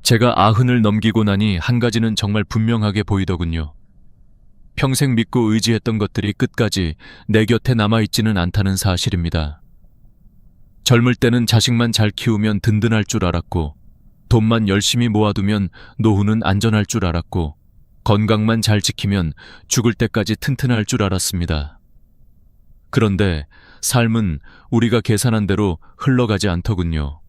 제가 90을 넘기고 나니 한 가지는 정말 분명하게 보이더군요. 평생 믿고 의지했던 것들이 끝까지 내 곁에 남아있지는 않다는 사실입니다. 젊을 때는 자식만 잘 키우면 든든할 줄 알았고, 돈만 열심히 모아두면 노후는 안전할 줄 알았고, 건강만 잘 지키면 죽을 때까지 튼튼할 줄 알았습니다. 그런데 삶은 우리가 계산한 대로 흘러가지 않더군요.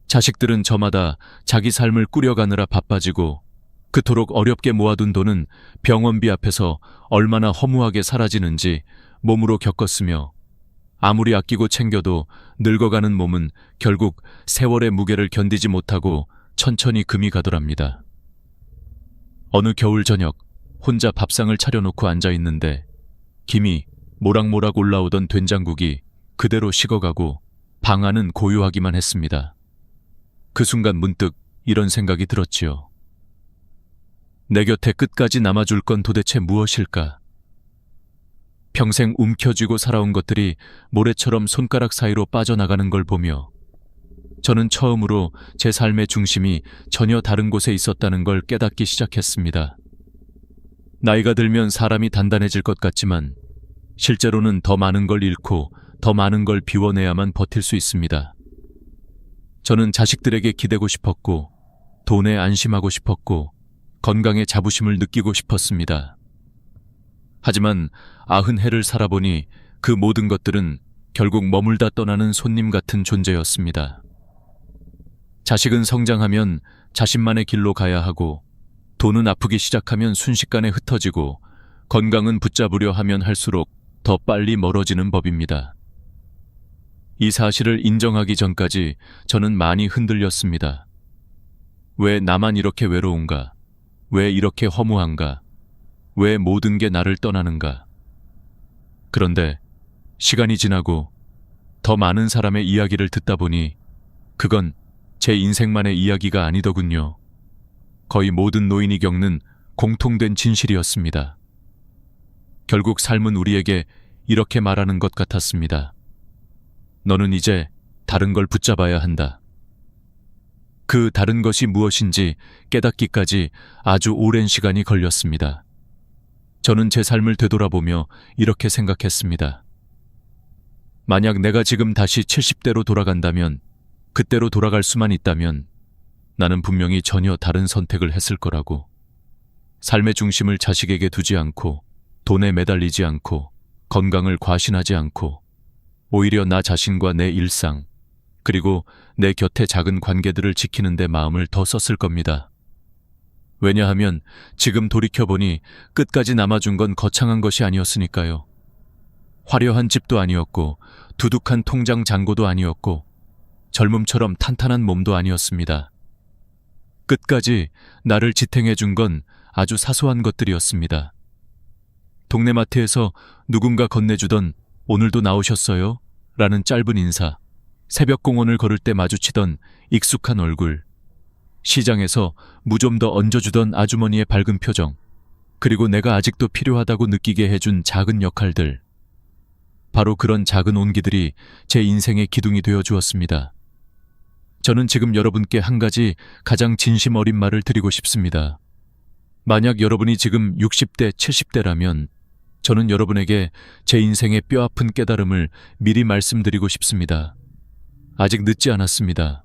자식들은 저마다 자기 삶을 꾸려가느라 바빠지고, 그토록 어렵게 모아둔 돈은 병원비 앞에서 얼마나 허무하게 사라지는지 몸으로 겪었으며, 아무리 아끼고 챙겨도 늙어가는 몸은 결국 세월의 무게를 견디지 못하고 천천히 금이 가더랍니다. 어느 겨울 저녁 혼자 밥상을 차려놓고 앉아있는데 김이 모락모락 올라오던 된장국이 그대로 식어가고 방 안은 고요하기만 했습니다. 그 순간 문득 이런 생각이 들었지요. 내 곁에 끝까지 남아줄 건 도대체 무엇일까? 평생 움켜쥐고 살아온 것들이 모래처럼 손가락 사이로 빠져나가는 걸 보며 저는 처음으로 제 삶의 중심이 전혀 다른 곳에 있었다는 걸 깨닫기 시작했습니다. 나이가 들면 사람이 단단해질 것 같지만 실제로는 더 많은 걸 잃고 더 많은 걸 비워내야만 버틸 수 있습니다. 저는 자식들에게 기대고 싶었고, 돈에 안심하고 싶었고, 건강에 자부심을 느끼고 싶었습니다. 하지만 90해를 살아보니 그 모든 것들은 결국 머물다 떠나는 손님 같은 존재였습니다. 자식은 성장하면 자신만의 길로 가야 하고, 돈은 아프기 시작하면 순식간에 흩어지고, 건강은 붙잡으려 하면 할수록 더 빨리 멀어지는 법입니다. 이 사실을 인정하기 전까지 저는 많이 흔들렸습니다. 왜 나만 이렇게 외로운가? 왜 이렇게 허무한가? 왜 모든 게 나를 떠나는가? 그런데 시간이 지나고 더 많은 사람의 이야기를 듣다 보니 그건 제 인생만의 이야기가 아니더군요. 거의 모든 노인이 겪는 공통된 진실이었습니다. 결국 삶은 우리에게 이렇게 말하는 것 같았습니다. 너는 이제 다른 걸 붙잡아야 한다. 그 다른 것이 무엇인지 깨닫기까지 아주 오랜 시간이 걸렸습니다. 저는 제 삶을 되돌아보며 이렇게 생각했습니다. 만약 내가 지금 다시 70대로 돌아간다면, 그때로 돌아갈 수만 있다면 나는 분명히 전혀 다른 선택을 했을 거라고. 삶의 중심을 자식에게 두지 않고, 돈에 매달리지 않고, 건강을 과신하지 않고, 오히려 나 자신과 내 일상, 그리고 내 곁의 작은 관계들을 지키는 데 마음을 더 썼을 겁니다. 왜냐하면 지금 돌이켜보니 끝까지 남아준 건 거창한 것이 아니었으니까요. 화려한 집도 아니었고, 두둑한 통장 잔고도 아니었고, 젊음처럼 탄탄한 몸도 아니었습니다. 끝까지 나를 지탱해준 건 아주 사소한 것들이었습니다. 동네 마트에서 누군가 건네주던 오늘도 나오셨어요? 라는 짧은 인사, 새벽 공원을 걸을 때 마주치던 익숙한 얼굴, 시장에서 무 좀 더 얹어주던 아주머니의 밝은 표정, 그리고 내가 아직도 필요하다고 느끼게 해준 작은 역할들. 바로 그런 작은 온기들이 제 인생의 기둥이 되어 주었습니다. 저는 지금 여러분께 한 가지 가장 진심 어린 말을 드리고 싶습니다. 만약 여러분이 지금 60대, 70대라면 저는 여러분에게 제 인생의 뼈아픈 깨달음을 미리 말씀드리고 싶습니다. 아직 늦지 않았습니다.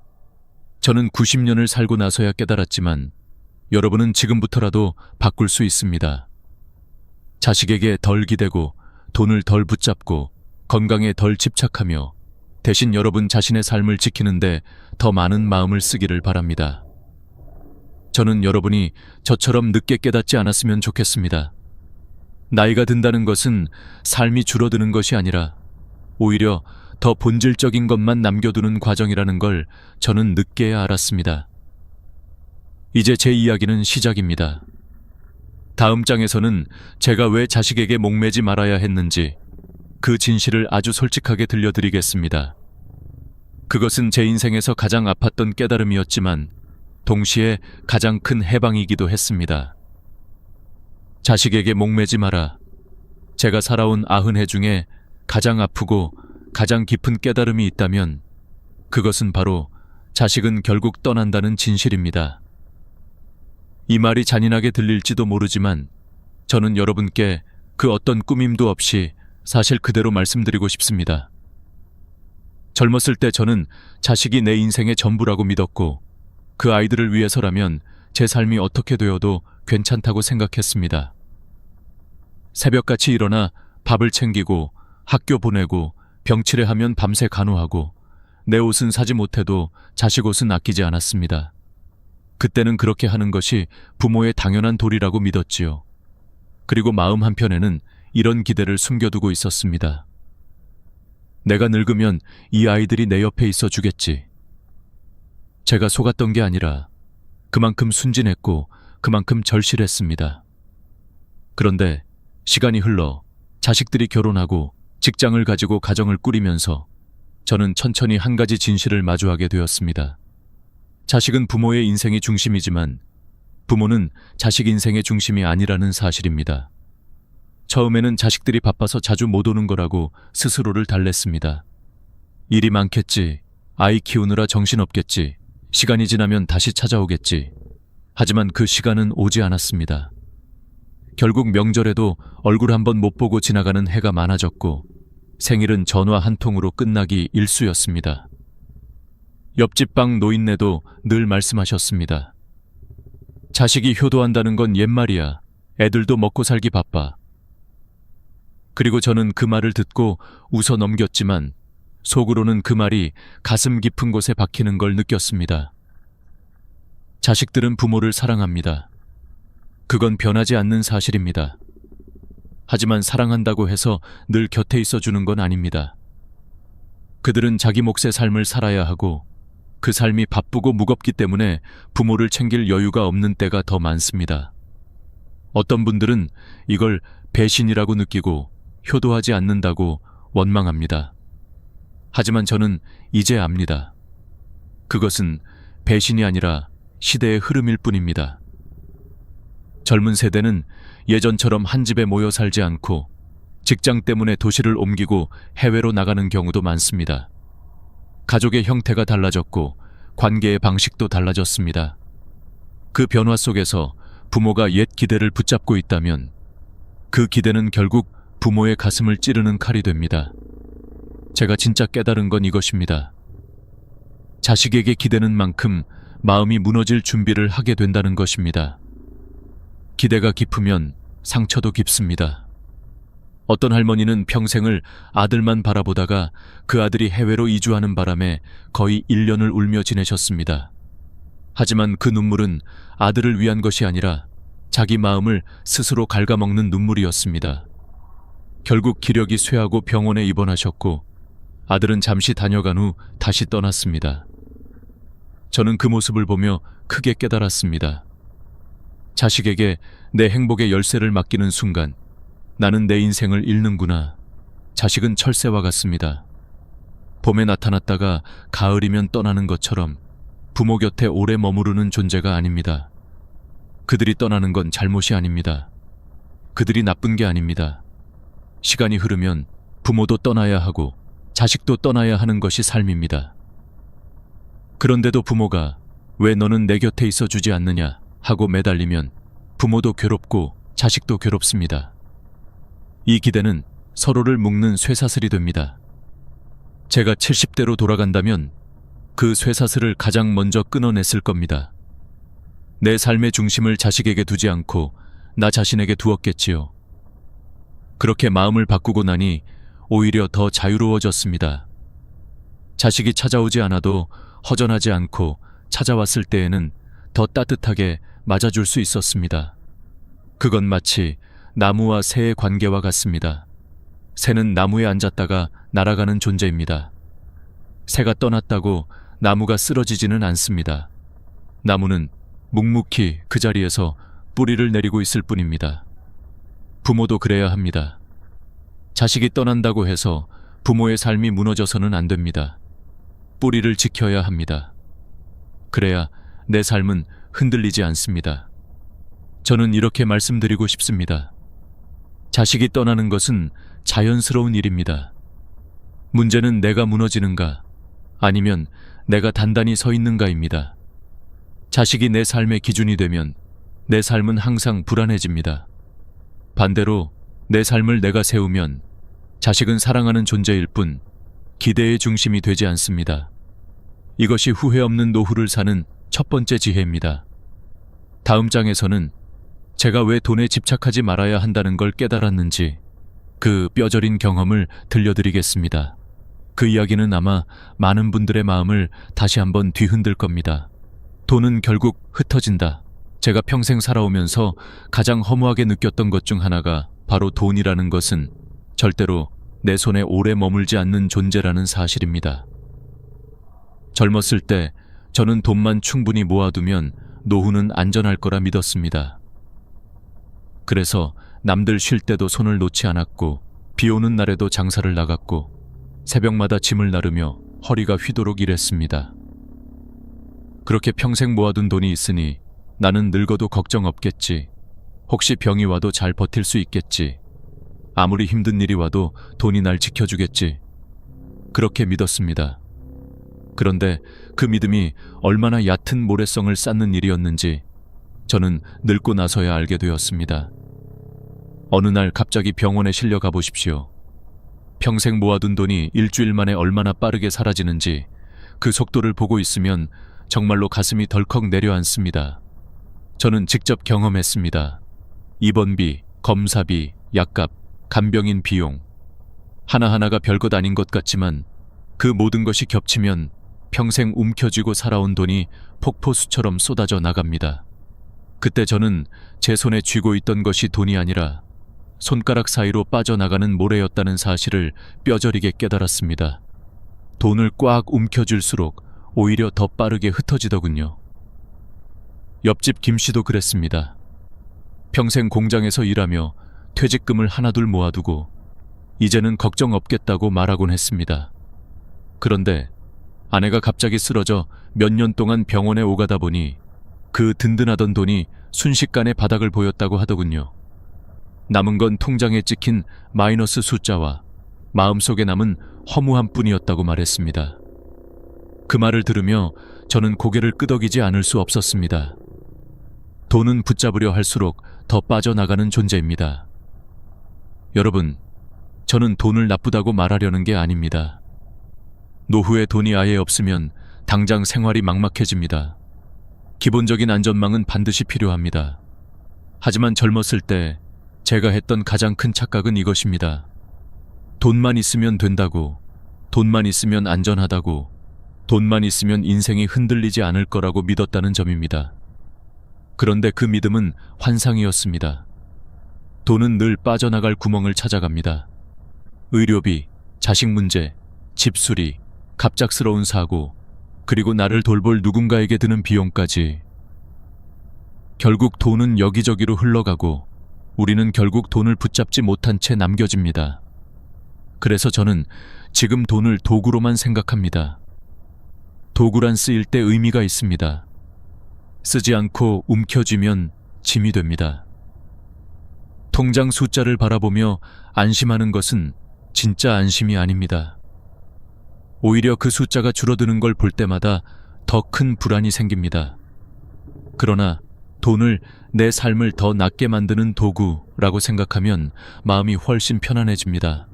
저는 90년을 살고 나서야 깨달았지만 여러분은 지금부터라도 바꿀 수 있습니다. 자식에게 덜 기대고, 돈을 덜 붙잡고, 건강에 덜 집착하며 대신 여러분 자신의 삶을 지키는데 더 많은 마음을 쓰기를 바랍니다. 저는 여러분이 저처럼 늦게 깨닫지 않았으면 좋겠습니다. 나이가 든다는 것은 삶이 줄어드는 것이 아니라 오히려 더 본질적인 것만 남겨두는 과정이라는 걸 저는 늦게야 알았습니다. 이제 제 이야기는 시작입니다. 다음 장에서는 제가 왜 자식에게 목매지 말아야 했는지 그 진실을 아주 솔직하게 들려드리겠습니다. 그것은 제 인생에서 가장 아팠던 깨달음이었지만 동시에 가장 큰 해방이기도 했습니다. 자식에게 목매지 마라. 제가 살아온 90해 중에 가장 아프고 가장 깊은 깨달음이 있다면 그것은 바로 자식은 결국 떠난다는 진실입니다. 이 말이 잔인하게 들릴지도 모르지만 저는 여러분께 그 어떤 꾸밈도 없이 사실 그대로 말씀드리고 싶습니다. 젊었을 때 저는 자식이 내 인생의 전부라고 믿었고 그 아이들을 위해서라면 제 삶이 어떻게 되어도 괜찮다고 생각했습니다. 새벽같이 일어나 밥을 챙기고 학교 보내고 병치레하면 밤새 간호하고 내 옷은 사지 못해도 자식 옷은 아끼지 않았습니다. 그때는 그렇게 하는 것이 부모의 당연한 도리라고 믿었지요. 그리고 마음 한편에는 이런 기대를 숨겨두고 있었습니다. 내가 늙으면 이 아이들이 내 옆에 있어 주겠지. 제가 속았던 게 아니라 그만큼 순진했고 그만큼 절실했습니다. 그런데 시간이 흘러 자식들이 결혼하고 직장을 가지고 가정을 꾸리면서 저는 천천히 한 가지 진실을 마주하게 되었습니다. 자식은 부모의 인생이 중심이지만 부모는 자식 인생의 중심이 아니라는 사실입니다. 처음에는 자식들이 바빠서 자주 못 오는 거라고 스스로를 달랬습니다. 일이 많겠지, 아이 키우느라 정신없겠지, 시간이 지나면 다시 찾아오겠지. 하지만 그 시간은 오지 않았습니다. 결국 명절에도 얼굴 한번 못 보고 지나가는 해가 많아졌고 생일은 전화 한 통으로 끝나기 일쑤였습니다. 옆집 방 노인네도 늘 말씀하셨습니다. 자식이 효도한다는 건 옛말이야. 애들도 먹고 살기 바빠. 그리고 저는 그 말을 듣고 웃어 넘겼지만 속으로는 그 말이 가슴 깊은 곳에 박히는 걸 느꼈습니다. 자식들은 부모를 사랑합니다. 그건 변하지 않는 사실입니다. 하지만 사랑한다고 해서 늘 곁에 있어주는 건 아닙니다. 그들은 자기 몫의 삶을 살아야 하고 그 삶이 바쁘고 무겁기 때문에 부모를 챙길 여유가 없는 때가 더 많습니다. 어떤 분들은 이걸 배신이라고 느끼고 효도하지 않는다고 원망합니다. 하지만 저는 이제 압니다. 그것은 배신이 아니라 시대의 흐름일 뿐입니다. 젊은 세대는 예전처럼 한 집에 모여 살지 않고 직장 때문에 도시를 옮기고 해외로 나가는 경우도 많습니다. 가족의 형태가 달라졌고 관계의 방식도 달라졌습니다. 그 변화 속에서 부모가 옛 기대를 붙잡고 있다면 그 기대는 결국 부모의 가슴을 찌르는 칼이 됩니다. 제가 진짜 깨달은 건 이것입니다. 자식에게 기대는 만큼 마음이 무너질 준비를 하게 된다는 것입니다. 기대가 깊으면 상처도 깊습니다. 어떤 할머니는 평생을 아들만 바라보다가 그 아들이 해외로 이주하는 바람에 거의 1년을 울며 지내셨습니다. 하지만 그 눈물은 아들을 위한 것이 아니라 자기 마음을 스스로 갉아먹는 눈물이었습니다. 결국 기력이 쇠하고 병원에 입원하셨고 아들은 잠시 다녀간 후 다시 떠났습니다. 저는 그 모습을 보며 크게 깨달았습니다. 자식에게 내 행복의 열쇠를 맡기는 순간 나는 내 인생을 잃는구나. 자식은 철새와 같습니다. 봄에 나타났다가 가을이면 떠나는 것처럼 부모 곁에 오래 머무르는 존재가 아닙니다. 그들이 떠나는 건 잘못이 아닙니다. 그들이 나쁜 게 아닙니다. 시간이 흐르면 부모도 떠나야 하고 자식도 떠나야 하는 것이 삶입니다. 그런데도 부모가 왜 너는 내 곁에 있어 주지 않느냐 하고 매달리면 부모도 괴롭고 자식도 괴롭습니다. 이 기대는 서로를 묶는 쇠사슬이 됩니다. 제가 70대로 돌아간다면 그 쇠사슬을 가장 먼저 끊어냈을 겁니다. 내 삶의 중심을 자식에게 두지 않고 나 자신에게 두었겠지요. 그렇게 마음을 바꾸고 나니 오히려 더 자유로워졌습니다. 자식이 찾아오지 않아도 허전하지 않고 찾아왔을 때에는 더 따뜻하게 맞아줄 수 있었습니다. 그건 마치 나무와 새의 관계와 같습니다. 새는 나무에 앉았다가 날아가는 존재입니다. 새가 떠났다고 나무가 쓰러지지는 않습니다. 나무는 묵묵히 그 자리에서 뿌리를 내리고 있을 뿐입니다. 부모도 그래야 합니다. 자식이 떠난다고 해서 부모의 삶이 무너져서는 안 됩니다. 뿌리를 지켜야 합니다. 그래야 내 삶은 흔들리지 않습니다. 저는 이렇게 말씀드리고 싶습니다. 자식이 떠나는 것은 자연스러운 일입니다. 문제는 내가 무너지는가 아니면 내가 단단히 서 있는가입니다. 자식이 내 삶의 기준이 되면 내 삶은 항상 불안해집니다. 반대로 내 삶을 내가 세우면 자식은 사랑하는 존재일 뿐 기대의 중심이 되지 않습니다. 이것이 후회 없는 노후를 사는 첫 번째 지혜입니다. 다음 장에서는 제가 왜 돈에 집착하지 말아야 한다는 걸 깨달았는지 그 뼈저린 경험을 들려드리겠습니다. 그 이야기는 아마 많은 분들의 마음을 다시 한번 뒤흔들 겁니다. 돈은 결국 흩어진다. 제가 평생 살아오면서 가장 허무하게 느꼈던 것 중 하나가 바로 돈이라는 것은 절대로 내 손에 오래 머물지 않는 존재라는 사실입니다. 젊었을 때 저는 돈만 충분히 모아두면 노후는 안전할 거라 믿었습니다. 그래서 남들 쉴 때도 손을 놓지 않았고 비 오는 날에도 장사를 나갔고 새벽마다 짐을 나르며 허리가 휘도록 일했습니다. 그렇게 평생 모아둔 돈이 있으니 나는 늙어도 걱정 없겠지. 혹시 병이 와도 잘 버틸 수 있겠지. 아무리 힘든 일이 와도 돈이 날 지켜주겠지. 그렇게 믿었습니다. 그런데 그 믿음이 얼마나 얕은 모래성을 쌓는 일이었는지 저는 늙고 나서야 알게 되었습니다. 어느 날 갑자기 병원에 실려 가보십시오. 평생 모아둔 돈이 일주일 만에 얼마나 빠르게 사라지는지 그 속도를 보고 있으면 정말로 가슴이 덜컥 내려앉습니다. 저는 직접 경험했습니다. 입원비, 검사비, 약값, 간병인 비용 하나하나가 별것 아닌 것 같지만 그 모든 것이 겹치면 평생 움켜쥐고 살아온 돈이 폭포수처럼 쏟아져 나갑니다. 그때 저는 제 손에 쥐고 있던 것이 돈이 아니라 손가락 사이로 빠져나가는 모래였다는 사실을 뼈저리게 깨달았습니다. 돈을 꽉 움켜쥘수록 오히려 더 빠르게 흩어지더군요. 옆집 김 씨도 그랬습니다. 평생 공장에서 일하며 퇴직금을 하나둘 모아두고 이제는 걱정 없겠다고 말하곤 했습니다. 그런데 아내가 갑자기 쓰러져 몇 년 동안 병원에 오가다 보니 그 든든하던 돈이 순식간에 바닥을 보였다고 하더군요. 남은 건 통장에 찍힌 마이너스 숫자와 마음속에 남은 허무함 뿐이었다고 말했습니다. 그 말을 들으며 저는 고개를 끄덕이지 않을 수 없었습니다. 돈은 붙잡으려 할수록 더 빠져나가는 존재입니다. 여러분, 저는 돈을 나쁘다고 말하려는 게 아닙니다. 노후에 돈이 아예 없으면 당장 생활이 막막해집니다. 기본적인 안전망은 반드시 필요합니다. 하지만 젊었을 때 제가 했던 가장 큰 착각은 이것입니다. 돈만 있으면 된다고, 돈만 있으면 안전하다고, 돈만 있으면 인생이 흔들리지 않을 거라고 믿었다는 점입니다. 그런데 그 믿음은 환상이었습니다. 돈은 늘 빠져나갈 구멍을 찾아갑니다. 의료비, 자식 문제, 집수리, 갑작스러운 사고, 그리고 나를 돌볼 누군가에게 드는 비용까지. 결국 돈은 여기저기로 흘러가고 우리는 결국 돈을 붙잡지 못한 채 남겨집니다. 그래서 저는 지금 돈을 도구로만 생각합니다. 도구란 쓰일 때 의미가 있습니다. 쓰지 않고 움켜쥐면 짐이 됩니다. 통장 숫자를 바라보며 안심하는 것은 진짜 안심이 아닙니다. 오히려 그 숫자가 줄어드는 걸 볼 때마다 더 큰 불안이 생깁니다. 그러나 돈을 내 삶을 더 낫게 만드는 도구라고 생각하면 마음이 훨씬 편안해집니다.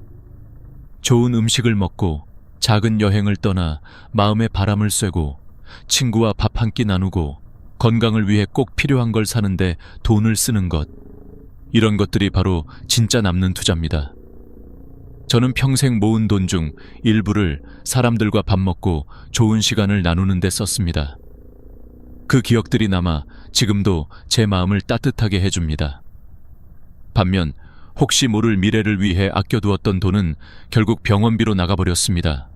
좋은 음식을 먹고 작은 여행을 떠나 마음의 바람을 쐬고 친구와 밥 한 끼 나누고 건강을 위해 꼭 필요한 걸 사는데 돈을 쓰는 것, 이런 것들이 바로 진짜 남는 투자입니다. 저는 평생 모은 돈 중 일부를 사람들과 밥 먹고 좋은 시간을 나누는 데 썼습니다. 그 기억들이 남아 지금도 제 마음을 따뜻하게 해줍니다. 반면 혹시 모를 미래를 위해 아껴두었던 돈은 결국 병원비로 나가버렸습니다.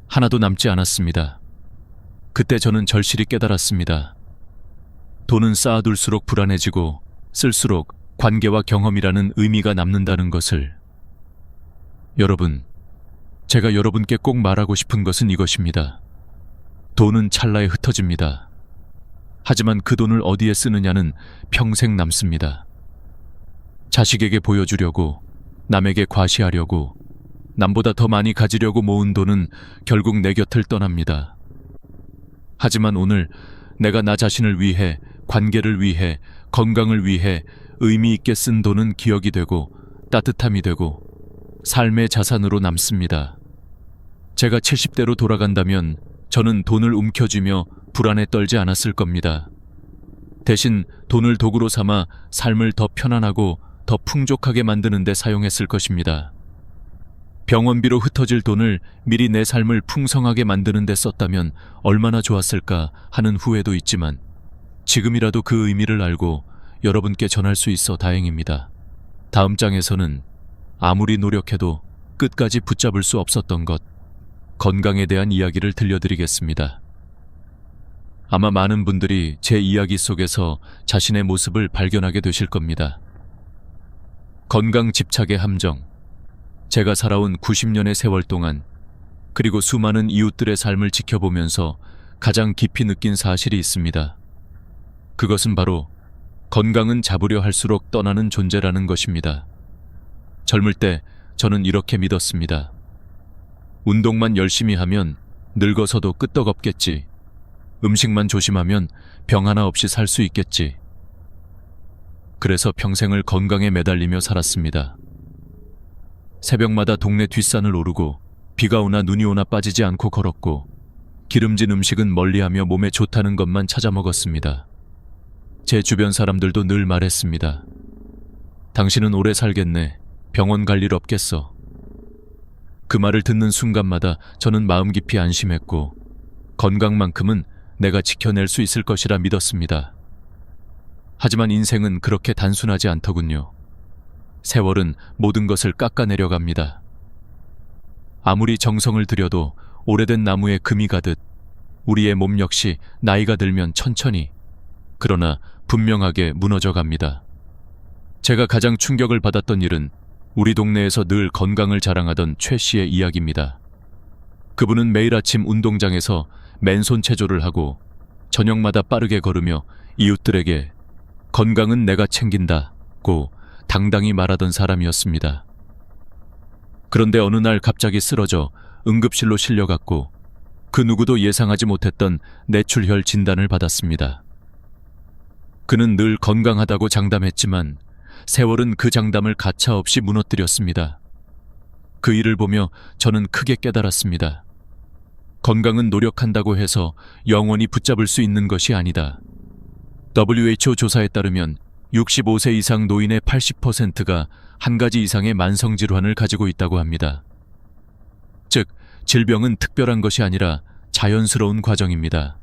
하나도 남지 않았습니다. 그때 저는 절실히 깨달았습니다. 돈은 쌓아둘수록 불안해지고 쓸수록 관계와 경험이라는 의미가 남는다는 것을. 여러분, 제가 여러분께 꼭 말하고 싶은 것은 이것입니다. 돈은 찰나에 흩어집니다. 하지만 그 돈을 어디에 쓰느냐는 평생 남습니다. 자식에게 보여주려고, 남에게 과시하려고, 남보다 더 많이 가지려고 모은 돈은 결국 내 곁을 떠납니다. 하지만 오늘 내가 나 자신을 위해, 관계를 위해, 건강을 위해 의미 있게 쓴 돈은 기억이 되고 따뜻함이 되고 삶의 자산으로 남습니다. 제가 70대로 돌아간다면 저는 돈을 움켜쥐며 불안에 떨지 않았을 겁니다. 대신 돈을 도구로 삼아 삶을 더 편안하고 더 풍족하게 만드는 데 사용했을 것입니다. 병원비로 흩어질 돈을 미리 내 삶을 풍성하게 만드는 데 썼다면 얼마나 좋았을까 하는 후회도 있지만 지금이라도 그 의미를 알고 여러분께 전할 수 있어 다행입니다. 다음 장에서는 아무리 노력해도 끝까지 붙잡을 수 없었던 것, 건강에 대한 이야기를 들려드리겠습니다. 아마 많은 분들이 제 이야기 속에서 자신의 모습을 발견하게 되실 겁니다. 건강 집착의 함정. 제가 살아온 90년의 세월 동안 그리고 수많은 이웃들의 삶을 지켜보면서 가장 깊이 느낀 사실이 있습니다. 그것은 바로 건강은 잡으려 할수록 떠나는 존재라는 것입니다. 젊을 때 저는 이렇게 믿었습니다. 운동만 열심히 하면 늙어서도 끄떡없겠지. 음식만 조심하면 병 하나 없이 살 수 있겠지. 그래서 평생을 건강에 매달리며 살았습니다. 새벽마다 동네 뒷산을 오르고 비가 오나 눈이 오나 빠지지 않고 걸었고 기름진 음식은 멀리하며 몸에 좋다는 것만 찾아 먹었습니다. 제 주변 사람들도 늘 말했습니다. 당신은 오래 살겠네. 병원 갈 일 없겠어. 그 말을 듣는 순간마다 저는 마음 깊이 안심했고 건강만큼은 내가 지켜낼 수 있을 것이라 믿었습니다. 하지만 인생은 그렇게 단순하지 않더군요. 세월은 모든 것을 깎아내려갑니다. 아무리 정성을 들여도 오래된 나무에 금이 가듯 우리의 몸 역시 나이가 들면 천천히, 그러나 분명하게 무너져 갑니다. 제가 가장 충격을 받았던 일은 우리 동네에서 늘 건강을 자랑하던 최 씨의 이야기입니다. 그분은 매일 아침 운동장에서 맨손 체조를 하고 저녁마다 빠르게 걸으며 이웃들에게 건강은 내가 챙긴다고 당당히 말하던 사람이었습니다. 그런데 어느 날 갑자기 쓰러져 응급실로 실려갔고 그 누구도 예상하지 못했던 뇌출혈 진단을 받았습니다. 그는 늘 건강하다고 장담했지만 세월은 그 장담을 가차없이 무너뜨렸습니다. 그 일을 보며 저는 크게 깨달았습니다. 건강은 노력한다고 해서 영원히 붙잡을 수 있는 것이 아니다. WHO 조사에 따르면 65세 이상 노인의 80%가 한 가지 이상의 만성질환을 가지고 있다고 합니다. 즉, 질병은 특별한 것이 아니라 자연스러운 과정입니다.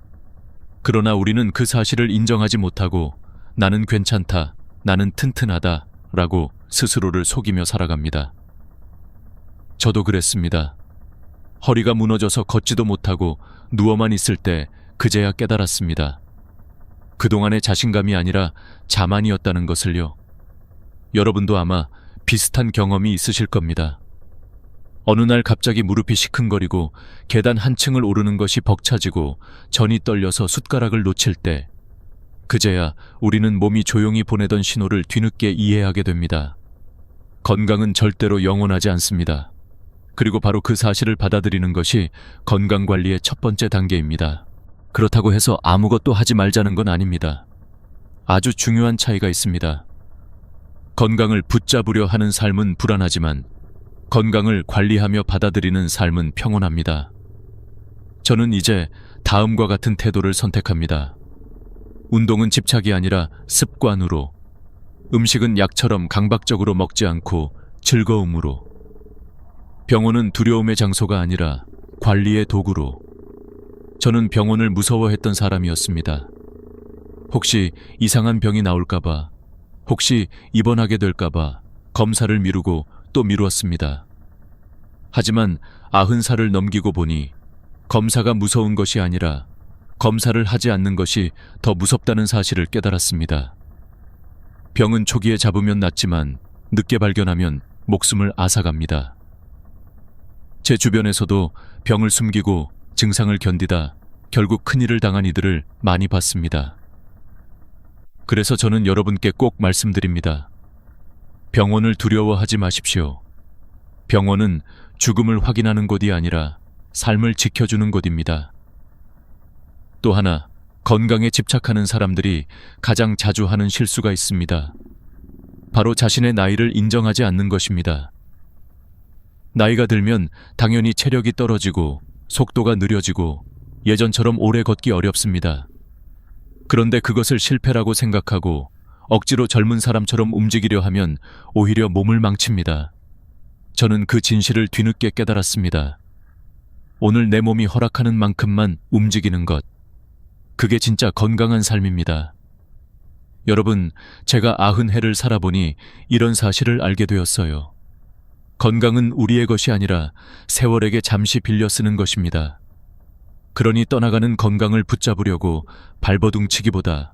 그러나 우리는 그 사실을 인정하지 못하고 나는 괜찮다, 나는 튼튼하다 라고 스스로를 속이며 살아갑니다. 저도 그랬습니다. 허리가 무너져서 걷지도 못하고 누워만 있을 때 그제야 깨달았습니다. 그동안의 자신감이 아니라 자만이었다는 것을요. 여러분도 아마 비슷한 경험이 있으실 겁니다. 어느 날 갑자기 무릎이 시큰거리고 계단 한 층을 오르는 것이 벅차지고 전이 떨려서 숟가락을 놓칠 때 그제야 우리는 몸이 조용히 보내던 신호를 뒤늦게 이해하게 됩니다. 건강은 절대로 영원하지 않습니다. 그리고 바로 그 사실을 받아들이는 것이 건강관리의 첫 번째 단계입니다. 그렇다고 해서 아무것도 하지 말자는 건 아닙니다. 아주 중요한 차이가 있습니다. 건강을 붙잡으려 하는 삶은 불안하지만 건강을 관리하며 받아들이는 삶은 평온합니다. 저는 이제 다음과 같은 태도를 선택합니다. 운동은 집착이 아니라 습관으로, 음식은 약처럼 강박적으로 먹지 않고 즐거움으로, 병원은 두려움의 장소가 아니라 관리의 도구로. 저는 병원을 무서워했던 사람이었습니다. 혹시 이상한 병이 나올까봐, 혹시 입원하게 될까봐 검사를 미루고 또 미루었습니다. 하지만 90살을 넘기고 보니 검사가 무서운 것이 아니라 검사를 하지 않는 것이 더 무섭다는 사실을 깨달았습니다. 병은 초기에 잡으면 낫지만 늦게 발견하면 목숨을 앗아갑니다. 제 주변에서도 병을 숨기고 증상을 견디다 결국 큰일을 당한 이들을 많이 봤습니다. 그래서 저는 여러분께 꼭 말씀드립니다. 병원을 두려워하지 마십시오. 병원은 죽음을 확인하는 곳이 아니라 삶을 지켜주는 곳입니다. 또 하나, 건강에 집착하는 사람들이 가장 자주 하는 실수가 있습니다. 바로 자신의 나이를 인정하지 않는 것입니다. 나이가 들면 당연히 체력이 떨어지고 속도가 느려지고 예전처럼 오래 걷기 어렵습니다. 그런데 그것을 실패라고 생각하고 억지로 젊은 사람처럼 움직이려 하면 오히려 몸을 망칩니다. 저는 그 진실을 뒤늦게 깨달았습니다. 오늘 내 몸이 허락하는 만큼만 움직이는 것. 그게 진짜 건강한 삶입니다. 여러분, 제가 90해를 살아보니 이런 사실을 알게 되었어요. 건강은 우리의 것이 아니라 세월에게 잠시 빌려 쓰는 것입니다. 그러니 떠나가는 건강을 붙잡으려고 발버둥치기보다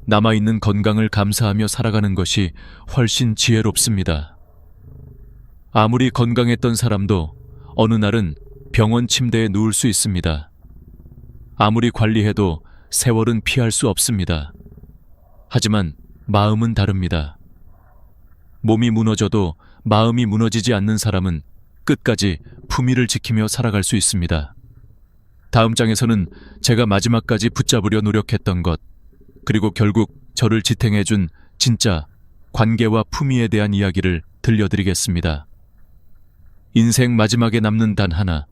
남아있는 건강을 감사하며 살아가는 것이 훨씬 지혜롭습니다. 아무리 건강했던 사람도 어느 날은 병원 침대에 누울 수 있습니다. 아무리 관리해도 세월은 피할 수 없습니다. 하지만 마음은 다릅니다. 몸이 무너져도 마음이 무너지지 않는 사람은 끝까지 품위를 지키며 살아갈 수 있습니다. 다음 장에서는 제가 마지막까지 붙잡으려 노력했던 것, 그리고 결국 저를 지탱해준 진짜 관계와 품위에 대한 이야기를 들려드리겠습니다. 인생 마지막에 남는 단 하나,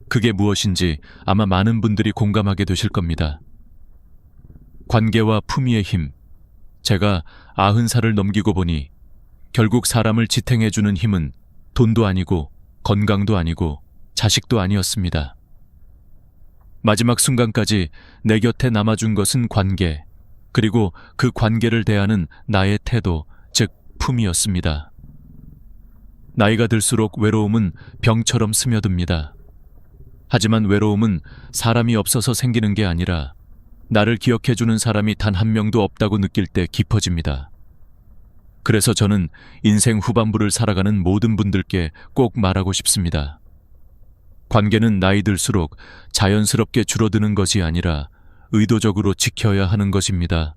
그게 무엇인지 아마 많은 분들이 공감하게 되실 겁니다. 관계와 품위의 힘. 제가 90살을 넘기고 보니 결국 사람을 지탱해주는 힘은 돈도 아니고 건강도 아니고 자식도 아니었습니다. 마지막 순간까지 내 곁에 남아준 것은 관계, 그리고 그 관계를 대하는 나의 태도, 즉 품이었습니다. 나이가 들수록 외로움은 병처럼 스며듭니다. 하지만 외로움은 사람이 없어서 생기는 게 아니라 나를 기억해주는 사람이 단 한 명도 없다고 느낄 때 깊어집니다. 그래서 저는 인생 후반부를 살아가는 모든 분들께 꼭 말하고 싶습니다. 관계는 나이 들수록 자연스럽게 줄어드는 것이 아니라 의도적으로 지켜야 하는 것입니다.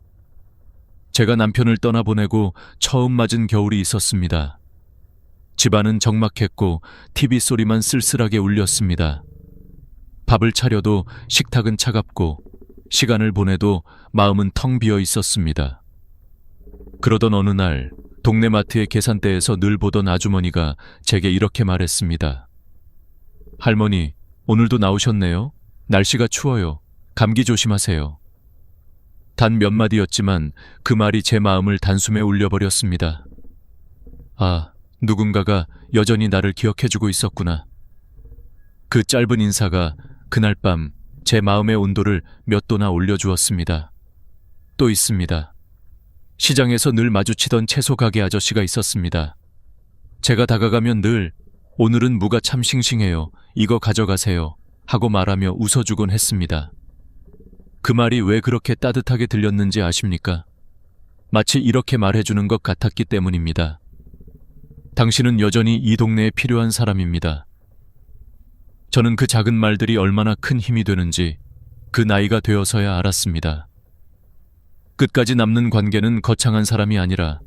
제가 남편을 떠나보내고 처음 맞은 겨울이 있었습니다. 집안은 적막했고 TV 소리만 쓸쓸하게 울렸습니다. 밥을 차려도 식탁은 차갑고 시간을 보내도 마음은 텅 비어 있었습니다. 그러던 어느 날 동네 마트의 계산대에서 늘 보던 아주머니가 제게 이렇게 말했습니다. 할머니, 오늘도 나오셨네요. 날씨가 추워요. 감기 조심하세요. 단 몇 마디였지만 그 말이 제 마음을 단숨에 울려버렸습니다. 아, 누군가가 여전히 나를 기억해주고 있었구나. 그 짧은 인사가 그날 밤 제 마음의 온도를 몇 도나 올려주었습니다. 또 있습니다. 시장에서 늘 마주치던 채소 가게 아저씨가 있었습니다. 제가 다가가면 늘 오늘은 무가 참 싱싱해요. 이거 가져가세요. 하고 말하며 웃어주곤 했습니다. 그 말이 왜 그렇게 따뜻하게 들렸는지 아십니까? 마치 이렇게 말해주는 것 같았기 때문입니다. 당신은 여전히 이 동네에 필요한 사람입니다. 저는 그 작은 말들이 얼마나 큰 힘이 되는지 그 나이가 되어서야 알았습니다. 끝까지 남는 관계는 거창한 사람이 아니라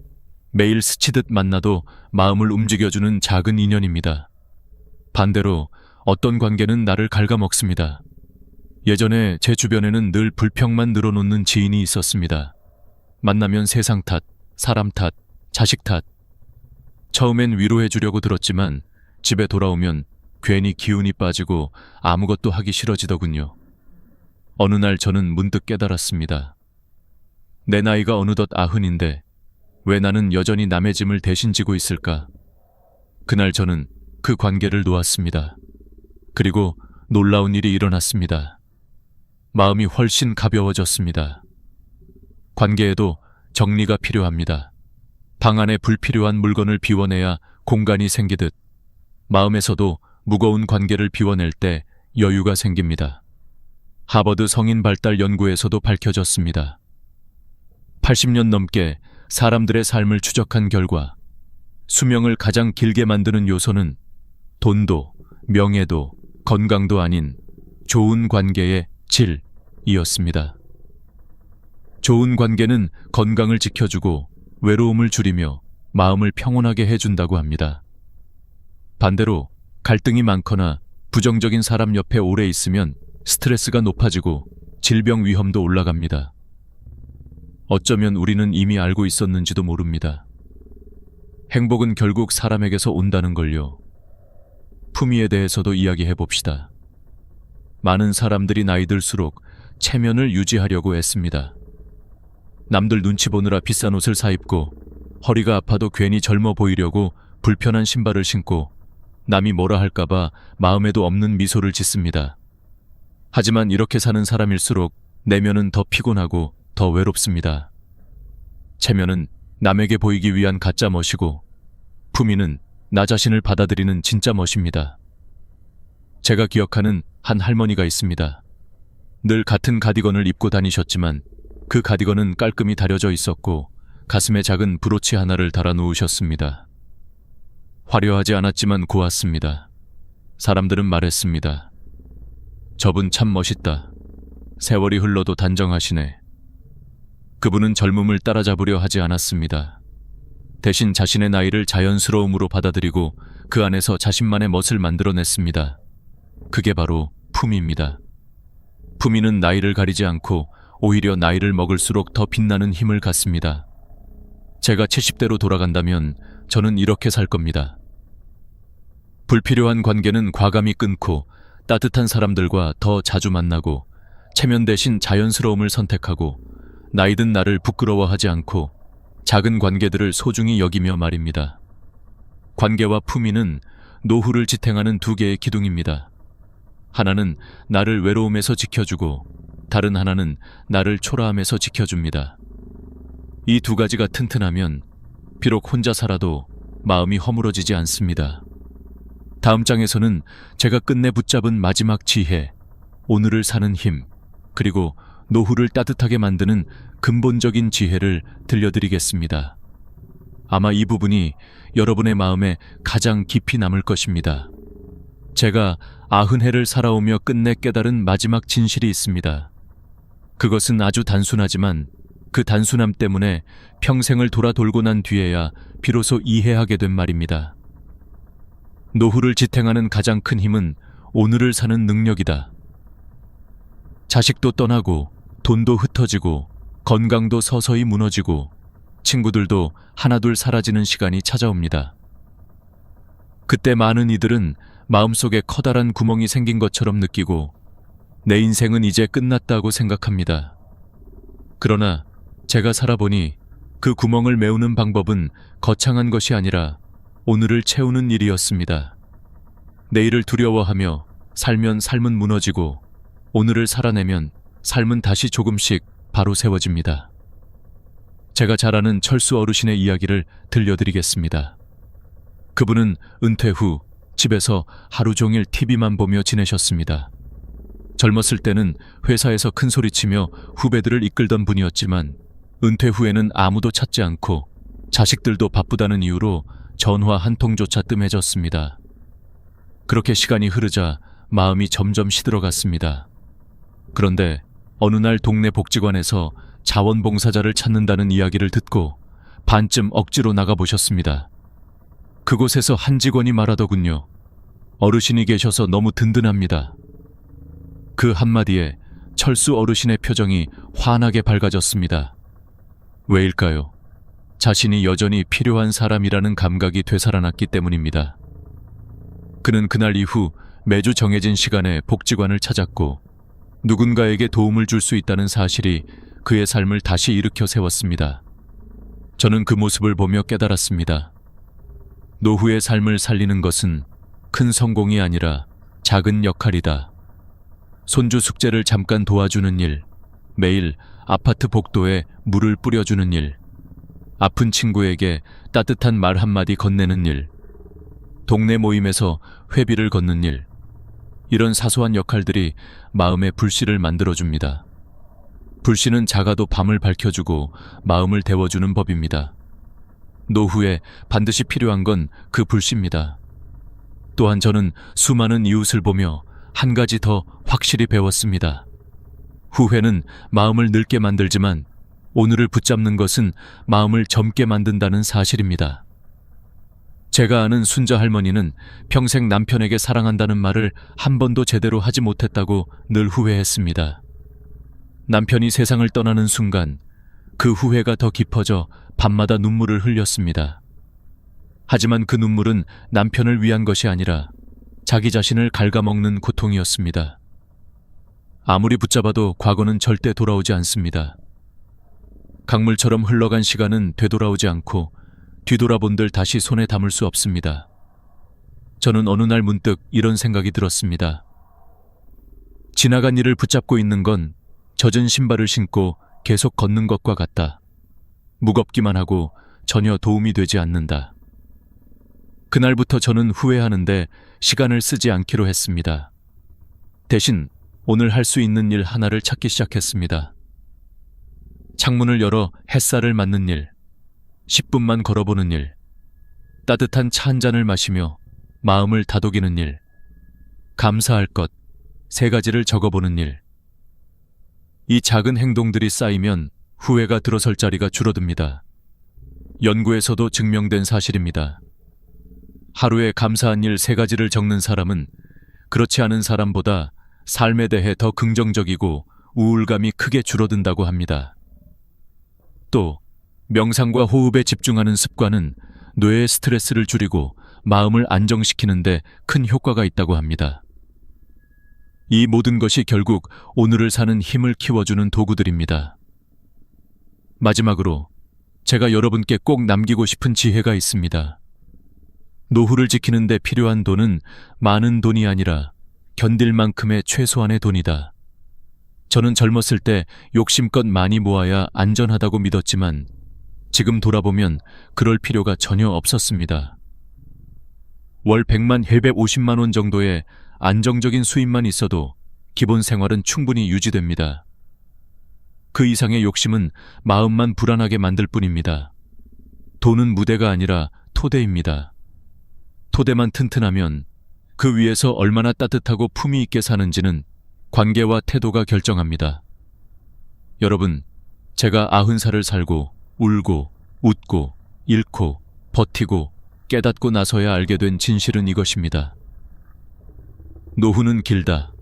매일 스치듯 만나도 마음을 움직여주는 작은 인연입니다. 반대로 어떤 관계는 나를 갉아먹습니다. 예전에 제 주변에는 늘 불평만 늘어놓는 지인이 있었습니다. 만나면 세상 탓, 사람 탓, 자식 탓. 처음엔 위로해주려고 들었지만 집에 돌아오면 괜히 기운이 빠지고 아무것도 하기 싫어지더군요. 어느 날 저는 문득 깨달았습니다. 내 나이가 어느덧 90인데 왜 나는 여전히 남의 짐을 대신 지고 있을까? 그날 저는 그 관계를 놓았습니다. 그리고 놀라운 일이 일어났습니다. 마음이 훨씬 가벼워졌습니다. 관계에도 정리가 필요합니다. 방 안에 불필요한 물건을 비워내야 공간이 생기듯 마음에서도 무거운 관계를 비워낼 때 여유가 생깁니다. 하버드 성인 발달 연구에서도 밝혀졌습니다. 80년 넘게 사람들의 삶을 추적한 결과 수명을 가장 길게 만드는 요소는 돈도 명예도 건강도 아닌 좋은 관계의 질이었습니다. 좋은 관계는 건강을 지켜주고 외로움을 줄이며 마음을 평온하게 해준다고 합니다. 반대로 갈등이 많거나 부정적인 사람 옆에 오래 있으면 스트레스가 높아지고 질병 위험도 올라갑니다. 어쩌면 우리는 이미 알고 있었는지도 모릅니다. 행복은 결국 사람에게서 온다는 걸요. 품위에 대해서도 이야기해 봅시다. 많은 사람들이 나이 들수록 체면을 유지하려고 애씁니다. 남들 눈치 보느라 비싼 옷을 사입고 허리가 아파도 괜히 젊어 보이려고 불편한 신발을 신고 남이 뭐라 할까봐 마음에도 없는 미소를 짓습니다. 하지만 이렇게 사는 사람일수록 내면은 더 피곤하고 더 외롭습니다. 체면은 남에게 보이기 위한 가짜 멋이고 품위는 나 자신을 받아들이는 진짜 멋입니다. 제가 기억하는 한 할머니가 있습니다. 늘 같은 가디건을 입고 다니셨지만 그 가디건은 깔끔히 다려져 있었고 가슴에 작은 브로치 하나를 달아 놓으셨습니다. 화려하지 않았지만 고왔습니다. 사람들은 말했습니다. 저분 참 멋있다. 세월이 흘러도 단정하시네. 그분은 젊음을 따라잡으려 하지 않았습니다. 대신 자신의 나이를 자연스러움으로 받아들이고 그 안에서 자신만의 멋을 만들어냈습니다. 그게 바로 품위입니다. 품위는 나이를 가리지 않고 오히려 나이를 먹을수록 더 빛나는 힘을 갖습니다. 제가 70대로 돌아간다면 저는 이렇게 살 겁니다. 불필요한 관계는 과감히 끊고 따뜻한 사람들과 더 자주 만나고 체면 대신 자연스러움을 선택하고 나이든 나를 부끄러워하지 않고 작은 관계들을 소중히 여기며 말입니다. 관계와 품위는 노후를 지탱하는 두 개의 기둥입니다. 하나는 나를 외로움에서 지켜주고 다른 하나는 나를 초라함에서 지켜줍니다. 이 두 가지가 튼튼하면 비록 혼자 살아도 마음이 허물어지지 않습니다. 다음 장에서는 제가 끝내 붙잡은 마지막 지혜, 오늘을 사는 힘, 그리고 노후를 따뜻하게 만드는 근본적인 지혜를 들려드리겠습니다. 아마 이 부분이 여러분의 마음에 가장 깊이 남을 것입니다. 제가 90해를 살아오며 끝내 깨달은 마지막 진실이 있습니다. 그것은 아주 단순하지만 그 단순함 때문에 평생을 돌아 돌고 난 뒤에야 비로소 이해하게 된 말입니다. 노후를 지탱하는 가장 큰 힘은 오늘을 사는 능력이다. 자식도 떠나고 돈도 흩어지고 건강도 서서히 무너지고 친구들도 하나둘 사라지는 시간이 찾아옵니다. 그때 많은 이들은 마음속에 커다란 구멍이 생긴 것처럼 느끼고 내 인생은 이제 끝났다고 생각합니다. 그러나 제가 살아보니 그 구멍을 메우는 방법은 거창한 것이 아니라 오늘을 채우는 일이었습니다. 내일을 두려워하며 살면 삶은 무너지고 오늘을 살아내면 삶은 다시 조금씩 바로 세워집니다. 제가 잘 아는 철수 어르신의 이야기를 들려드리겠습니다. 그분은 은퇴 후 집에서 하루 종일 TV만 보며 지내셨습니다. 젊었을 때는 회사에서 큰 소리치며 후배들을 이끌던 분이었지만 은퇴 후에는 아무도 찾지 않고 자식들도 바쁘다는 이유로 전화 한 통조차 뜸해졌습니다. 그렇게 시간이 흐르자 마음이 점점 시들어갔습니다. 그런데 어느 날 동네 복지관에서 자원봉사자를 찾는다는 이야기를 듣고 반쯤 억지로 나가보셨습니다. 그곳에서 한 직원이 말하더군요. 어르신이 계셔서 너무 든든합니다. 그 한마디에 철수 어르신의 표정이 환하게 밝아졌습니다. 왜일까요? 자신이 여전히 필요한 사람이라는 감각이 되살아났기 때문입니다. 그는 그날 이후 매주 정해진 시간에 복지관을 찾았고 누군가에게 도움을 줄 수 있다는 사실이 그의 삶을 다시 일으켜 세웠습니다. 저는 그 모습을 보며 깨달았습니다. 노후의 삶을 살리는 것은 큰 성공이 아니라 작은 역할이다. 손주 숙제를 잠깐 도와주는 일, 매일 아파트 복도에 물을 뿌려주는 일, 아픈 친구에게 따뜻한 말 한마디 건네는 일, 동네 모임에서 회비를 걷는 일, 이런 사소한 역할들이 마음의 불씨를 만들어줍니다. 불씨는 작아도 밤을 밝혀주고 마음을 데워주는 법입니다. 노후에 반드시 필요한 건 그 불씨입니다. 또한 저는 수많은 이웃을 보며 한 가지 더 확실히 배웠습니다. 후회는 마음을 늙게 만들지만 오늘을 붙잡는 것은 마음을 젊게 만든다는 사실입니다. 제가 아는 순자 할머니는 평생 남편에게 사랑한다는 말을 한 번도 제대로 하지 못했다고 늘 후회했습니다. 남편이 세상을 떠나는 순간 그 후회가 더 깊어져 밤마다 눈물을 흘렸습니다. 하지만 그 눈물은 남편을 위한 것이 아니라 자기 자신을 갉아먹는 고통이었습니다. 아무리 붙잡아도 과거는 절대 돌아오지 않습니다. 강물처럼 흘러간 시간은 되돌아오지 않고 뒤돌아본들 다시 손에 담을 수 없습니다. 저는 어느 날 문득 이런 생각이 들었습니다. 지나간 일을 붙잡고 있는 건 젖은 신발을 신고 계속 걷는 것과 같다. 무겁기만 하고 전혀 도움이 되지 않는다. 그날부터 저는 후회하는데 시간을 쓰지 않기로 했습니다. 대신 오늘 할 수 있는 일 하나를 찾기 시작했습니다. 창문을 열어 햇살을 맞는 일, 10분만 걸어보는 일, 따뜻한 차 한 잔을 마시며 마음을 다독이는 일, 감사할 것 3가지를 적어보는 일. 이 작은 행동들이 쌓이면 후회가 들어설 자리가 줄어듭니다. 연구에서도 증명된 사실입니다. 하루에 감사한 일 3가지를 적는 사람은 그렇지 않은 사람보다 삶에 대해 더 긍정적이고 우울감이 크게 줄어든다고 합니다. 또 명상과 호흡에 집중하는 습관은 뇌의 스트레스를 줄이고 마음을 안정시키는 데 큰 효과가 있다고 합니다. 이 모든 것이 결국 오늘을 사는 힘을 키워주는 도구들입니다. 마지막으로 제가 여러분께 꼭 남기고 싶은 지혜가 있습니다. 노후를 지키는 데 필요한 돈은 많은 돈이 아니라 견딜 만큼의 최소한의 돈이다. 저는 젊었을 때 욕심껏 많이 모아야 안전하다고 믿었지만 지금 돌아보면 그럴 필요가 전혀 없었습니다. 월 100만, 150만 원 정도의 안정적인 수입만 있어도 기본 생활은 충분히 유지됩니다. 그 이상의 욕심은 마음만 불안하게 만들 뿐입니다. 돈은 무대가 아니라 토대입니다. 토대만 튼튼하면 그 위에서 얼마나 따뜻하고 품위 있게 사는지는 관계와 태도가 결정합니다. 여러분, 제가 90살을 살고 울고 웃고 잃고 버티고 깨닫고 나서야 알게 된 진실은 이것입니다. 노후는 길다.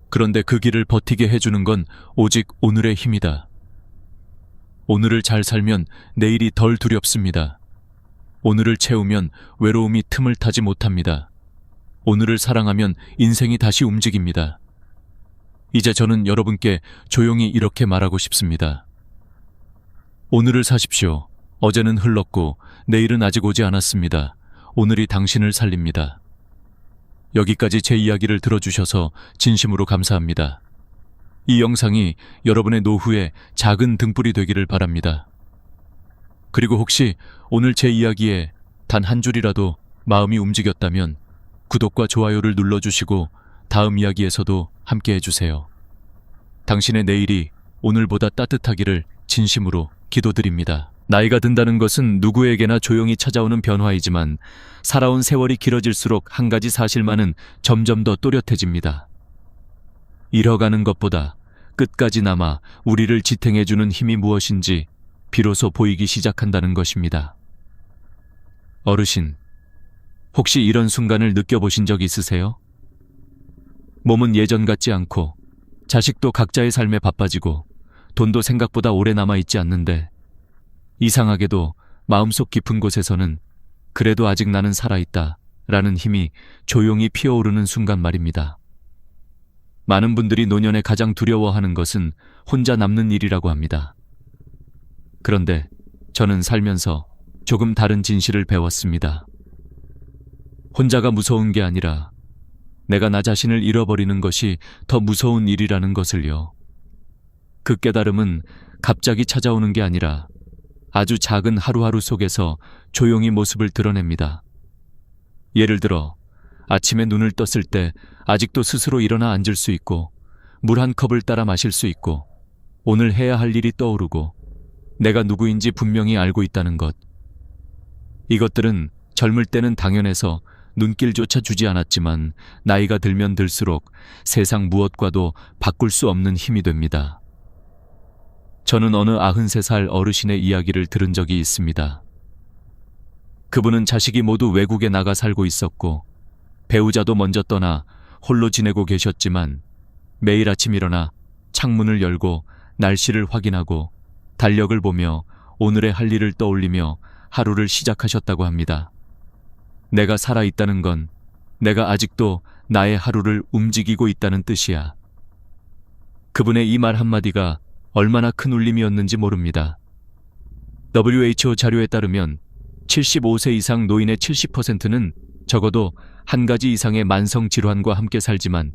그런데 그 길을 버티게 해주는 건 오직 오늘의 힘이다. 오늘을 잘 살면 내일이 덜 두렵습니다. 오늘을 채우면 외로움이 틈을 타지 못합니다. 오늘을 사랑하면 인생이 다시 움직입니다. 이제 저는 여러분께 조용히 이렇게 말하고 싶습니다. 오늘을 사십시오. 어제는 흘렀고 내일은 아직 오지 않았습니다. 오늘이 당신을 살립니다. 여기까지 제 이야기를 들어주셔서 진심으로 감사합니다. 이 영상이 여러분의 노후에 작은 등불이 되기를 바랍니다. 그리고 혹시 오늘 제 이야기에 단 한 줄이라도 마음이 움직였다면 구독과 좋아요를 눌러주시고 다음 이야기에서도 함께 해주세요. 당신의 내일이 오늘보다 따뜻하기를 진심으로 기도드립니다. 나이가 든다는 것은 누구에게나 조용히 찾아오는 변화이지만 살아온 세월이 길어질수록 한 가지 사실만은 점점 더 또렷해집니다. 잃어가는 것보다 끝까지 남아 우리를 지탱해주는 힘이 무엇인지 비로소 보이기 시작한다는 것입니다. 어르신, 혹시 이런 순간을 느껴보신 적 있으세요? 몸은 예전 같지 않고 자식도 각자의 삶에 바빠지고 돈도 생각보다 오래 남아있지 않는데 이상하게도 마음속 깊은 곳에서는 그래도 아직 나는 살아있다 라는 힘이 조용히 피어오르는 순간 말입니다. 많은 분들이 노년에 가장 두려워하는 것은 혼자 남는 일이라고 합니다. 그런데 저는 살면서 조금 다른 진실을 배웠습니다. 혼자가 무서운 게 아니라 내가 나 자신을 잃어버리는 것이 더 무서운 일이라는 것을요. 그 깨달음은 갑자기 찾아오는 게 아니라 아주 작은 하루하루 속에서 조용히 모습을 드러냅니다. 예를 들어 아침에 눈을 떴을 때 아직도 스스로 일어나 앉을 수 있고 물 한 컵을 따라 마실 수 있고 오늘 해야 할 일이 떠오르고 내가 누구인지 분명히 알고 있다는 것. 이것들은 젊을 때는 당연해서 눈길조차 주지 않았지만 나이가 들면 들수록 세상 무엇과도 바꿀 수 없는 힘이 됩니다. 저는 어느 93살 어르신의 이야기를 들은 적이 있습니다. 그분은 자식이 모두 외국에 나가 살고 있었고 배우자도 먼저 떠나 홀로 지내고 계셨지만 매일 아침 일어나 창문을 열고 날씨를 확인하고 달력을 보며 오늘의 할 일을 떠올리며 하루를 시작하셨다고 합니다. 내가 살아있다는 건 내가 아직도 나의 하루를 움직이고 있다는 뜻이야. 그분의 이 말 한마디가 얼마나 큰 울림이었는지 모릅니다. WHO 자료에 따르면 75세 이상 노인의 70%는 적어도 한 가지 이상의 만성 질환과 함께 살지만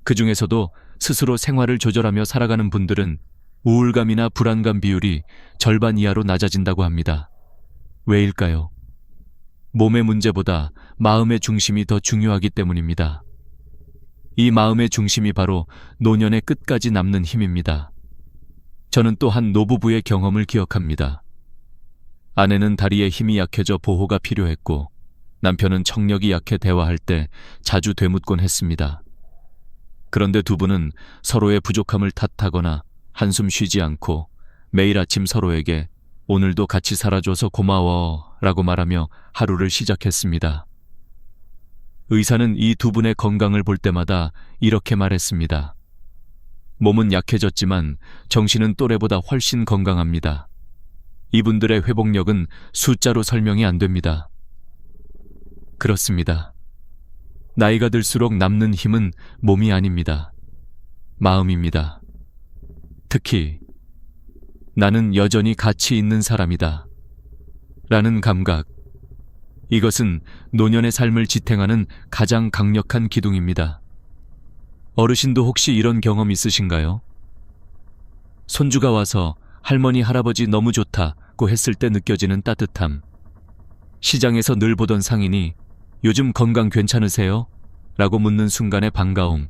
그 중에서도 스스로 생활을 조절하며 살아가는 분들은 우울감이나 불안감 비율이 절반 이하로 낮아진다고 합니다. 왜일까요? 몸의 문제보다 마음의 중심이 더 중요하기 때문입니다. 이 마음의 중심이 바로 노년의 끝까지 남는 힘입니다. 저는 또 한 노부부의 경험을 기억합니다. 아내는 다리에 힘이 약해져 보호가 필요했고 남편은 청력이 약해 대화할 때 자주 되묻곤 했습니다. 그런데 두 분은 서로의 부족함을 탓하거나 한숨 쉬지 않고 매일 아침 서로에게 오늘도 같이 살아줘서 고마워 라고 말하며 하루를 시작했습니다. 의사는 이 두 분의 건강을 볼 때마다 이렇게 말했습니다. 몸은 약해졌지만 정신은 또래보다 훨씬 건강합니다. 이분들의 회복력은 숫자로 설명이 안 됩니다. 그렇습니다. 나이가 들수록 남는 힘은 몸이 아닙니다. 마음입니다. 특히 나는 여전히 가치 있는 사람이다 라는 감각, 이것은 노년의 삶을 지탱하는 가장 강력한 기둥입니다. 어르신도 혹시 이런 경험 있으신가요? 손주가 와서 할머니 할아버지 너무 좋다고 했을 때 느껴지는 따뜻함, 시장에서 늘 보던 상인이 요즘 건강 괜찮으세요? 라고 묻는 순간의 반가움,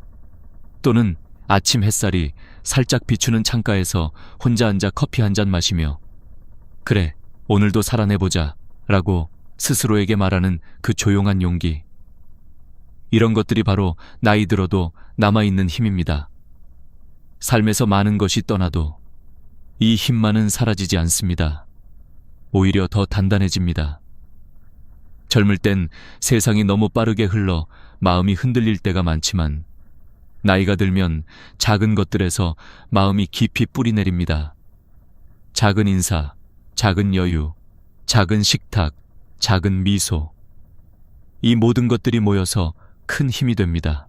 또는 아침 햇살이 살짝 비추는 창가에서 혼자 앉아 커피 한 잔 마시며 그래, 오늘도 살아내보자 라고 스스로에게 말하는 그 조용한 용기. 이런 것들이 바로 나이 들어도 남아있는 힘입니다. 삶에서 많은 것이 떠나도 이 힘만은 사라지지 않습니다. 오히려 더 단단해집니다. 젊을 땐 세상이 너무 빠르게 흘러 마음이 흔들릴 때가 많지만 나이가 들면 작은 것들에서 마음이 깊이 뿌리내립니다. 작은 인사, 작은 여유, 작은 식탁, 작은 미소. 이 모든 것들이 모여서 큰 힘이 됩니다.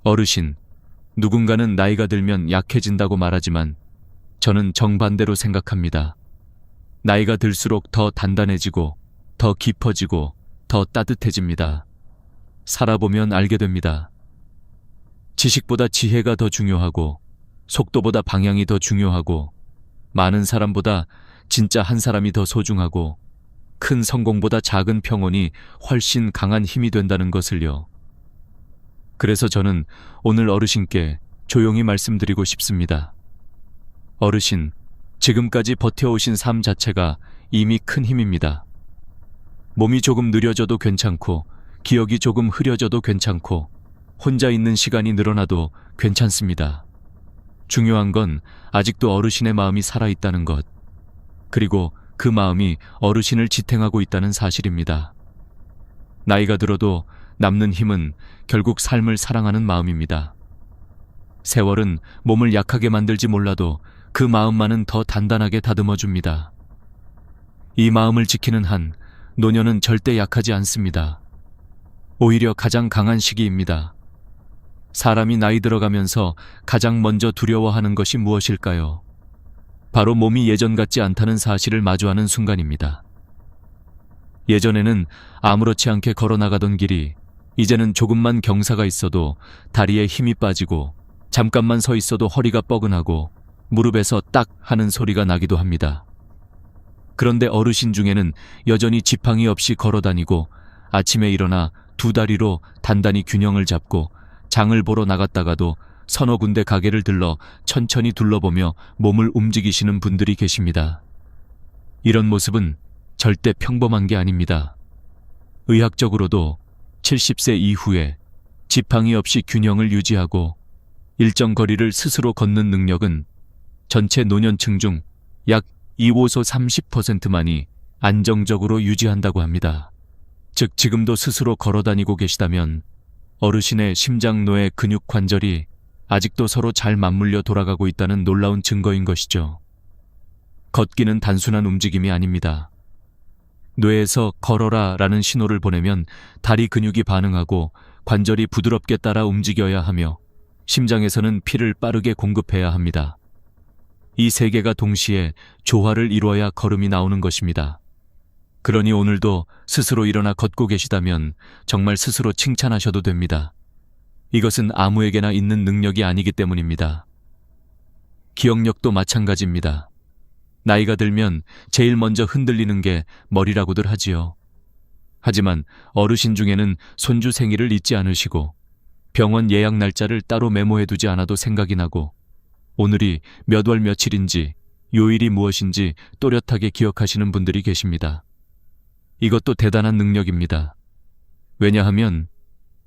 어르신, 누군가는 나이가 들면 약해진다고 말하지만 저는 정반대로 생각합니다. 나이가 들수록 더 단단해지고 더 깊어지고 더 따뜻해집니다. 살아보면 알게 됩니다. 지식보다 지혜가 더 중요하고 속도보다 방향이 더 중요하고 많은 사람보다 진짜 한 사람이 더 소중하고 큰 성공보다 작은 평온이 훨씬 강한 힘이 된다는 것을요. 그래서 저는 오늘 어르신께 조용히 말씀드리고 싶습니다. 어르신, 지금까지 버텨오신 삶 자체가 이미 큰 힘입니다. 몸이 조금 느려져도 괜찮고 기억이 조금 흐려져도 괜찮고 혼자 있는 시간이 늘어나도 괜찮습니다. 중요한 건 아직도 어르신의 마음이 살아있다는 것, 그리고 그 마음이 어르신을 지탱하고 있다는 사실입니다. 나이가 들어도 남는 힘은 결국 삶을 사랑하는 마음입니다. 세월은 몸을 약하게 만들지 몰라도 그 마음만은 더 단단하게 다듬어 줍니다. 이 마음을 지키는 한 노년은 절대 약하지 않습니다. 오히려 가장 강한 시기입니다. 사람이 나이 들어가면서 가장 먼저 두려워하는 것이 무엇일까요? 바로 몸이 예전 같지 않다는 사실을 마주하는 순간입니다. 예전에는 아무렇지 않게 걸어나가던 길이 이제는 조금만 경사가 있어도 다리에 힘이 빠지고 잠깐만 서 있어도 허리가 뻐근하고 무릎에서 딱 하는 소리가 나기도 합니다. 그런데 어르신 중에는 여전히 지팡이 없이 걸어다니고 아침에 일어나 두 다리로 단단히 균형을 잡고 장을 보러 나갔다가도 서너 군데 가게를 들러 천천히 둘러보며 몸을 움직이시는 분들이 계십니다. 이런 모습은 절대 평범한 게 아닙니다. 의학적으로도 70세 이후에 지팡이 없이 균형을 유지하고 일정 거리를 스스로 걷는 능력은 전체 노년층 중 약 2호소 30%만이 안정적으로 유지한다고 합니다. 즉 지금도 스스로 걸어다니고 계시다면 어르신의 심장노의 근육 관절이 아직도 서로 잘 맞물려 돌아가고 있다는 놀라운 증거인 것이죠. 걷기는 단순한 움직임이 아닙니다. 뇌에서 걸어라 라는 신호를 보내면 다리 근육이 반응하고 관절이 부드럽게 따라 움직여야 하며 심장에서는 피를 빠르게 공급해야 합니다. 이 세 개가 동시에 조화를 이루어야 걸음이 나오는 것입니다. 그러니 오늘도 스스로 일어나 걷고 계시다면 정말 스스로 칭찬하셔도 됩니다. 이것은 아무에게나 있는 능력이 아니기 때문입니다. 기억력도 마찬가지입니다. 나이가 들면 제일 먼저 흔들리는 게 머리라고들 하지요. 하지만 어르신 중에는 손주 생일을 잊지 않으시고 병원 예약 날짜를 따로 메모해두지 않아도 생각이 나고 오늘이 몇 월 며칠인지 요일이 무엇인지 또렷하게 기억하시는 분들이 계십니다. 이것도 대단한 능력입니다. 왜냐하면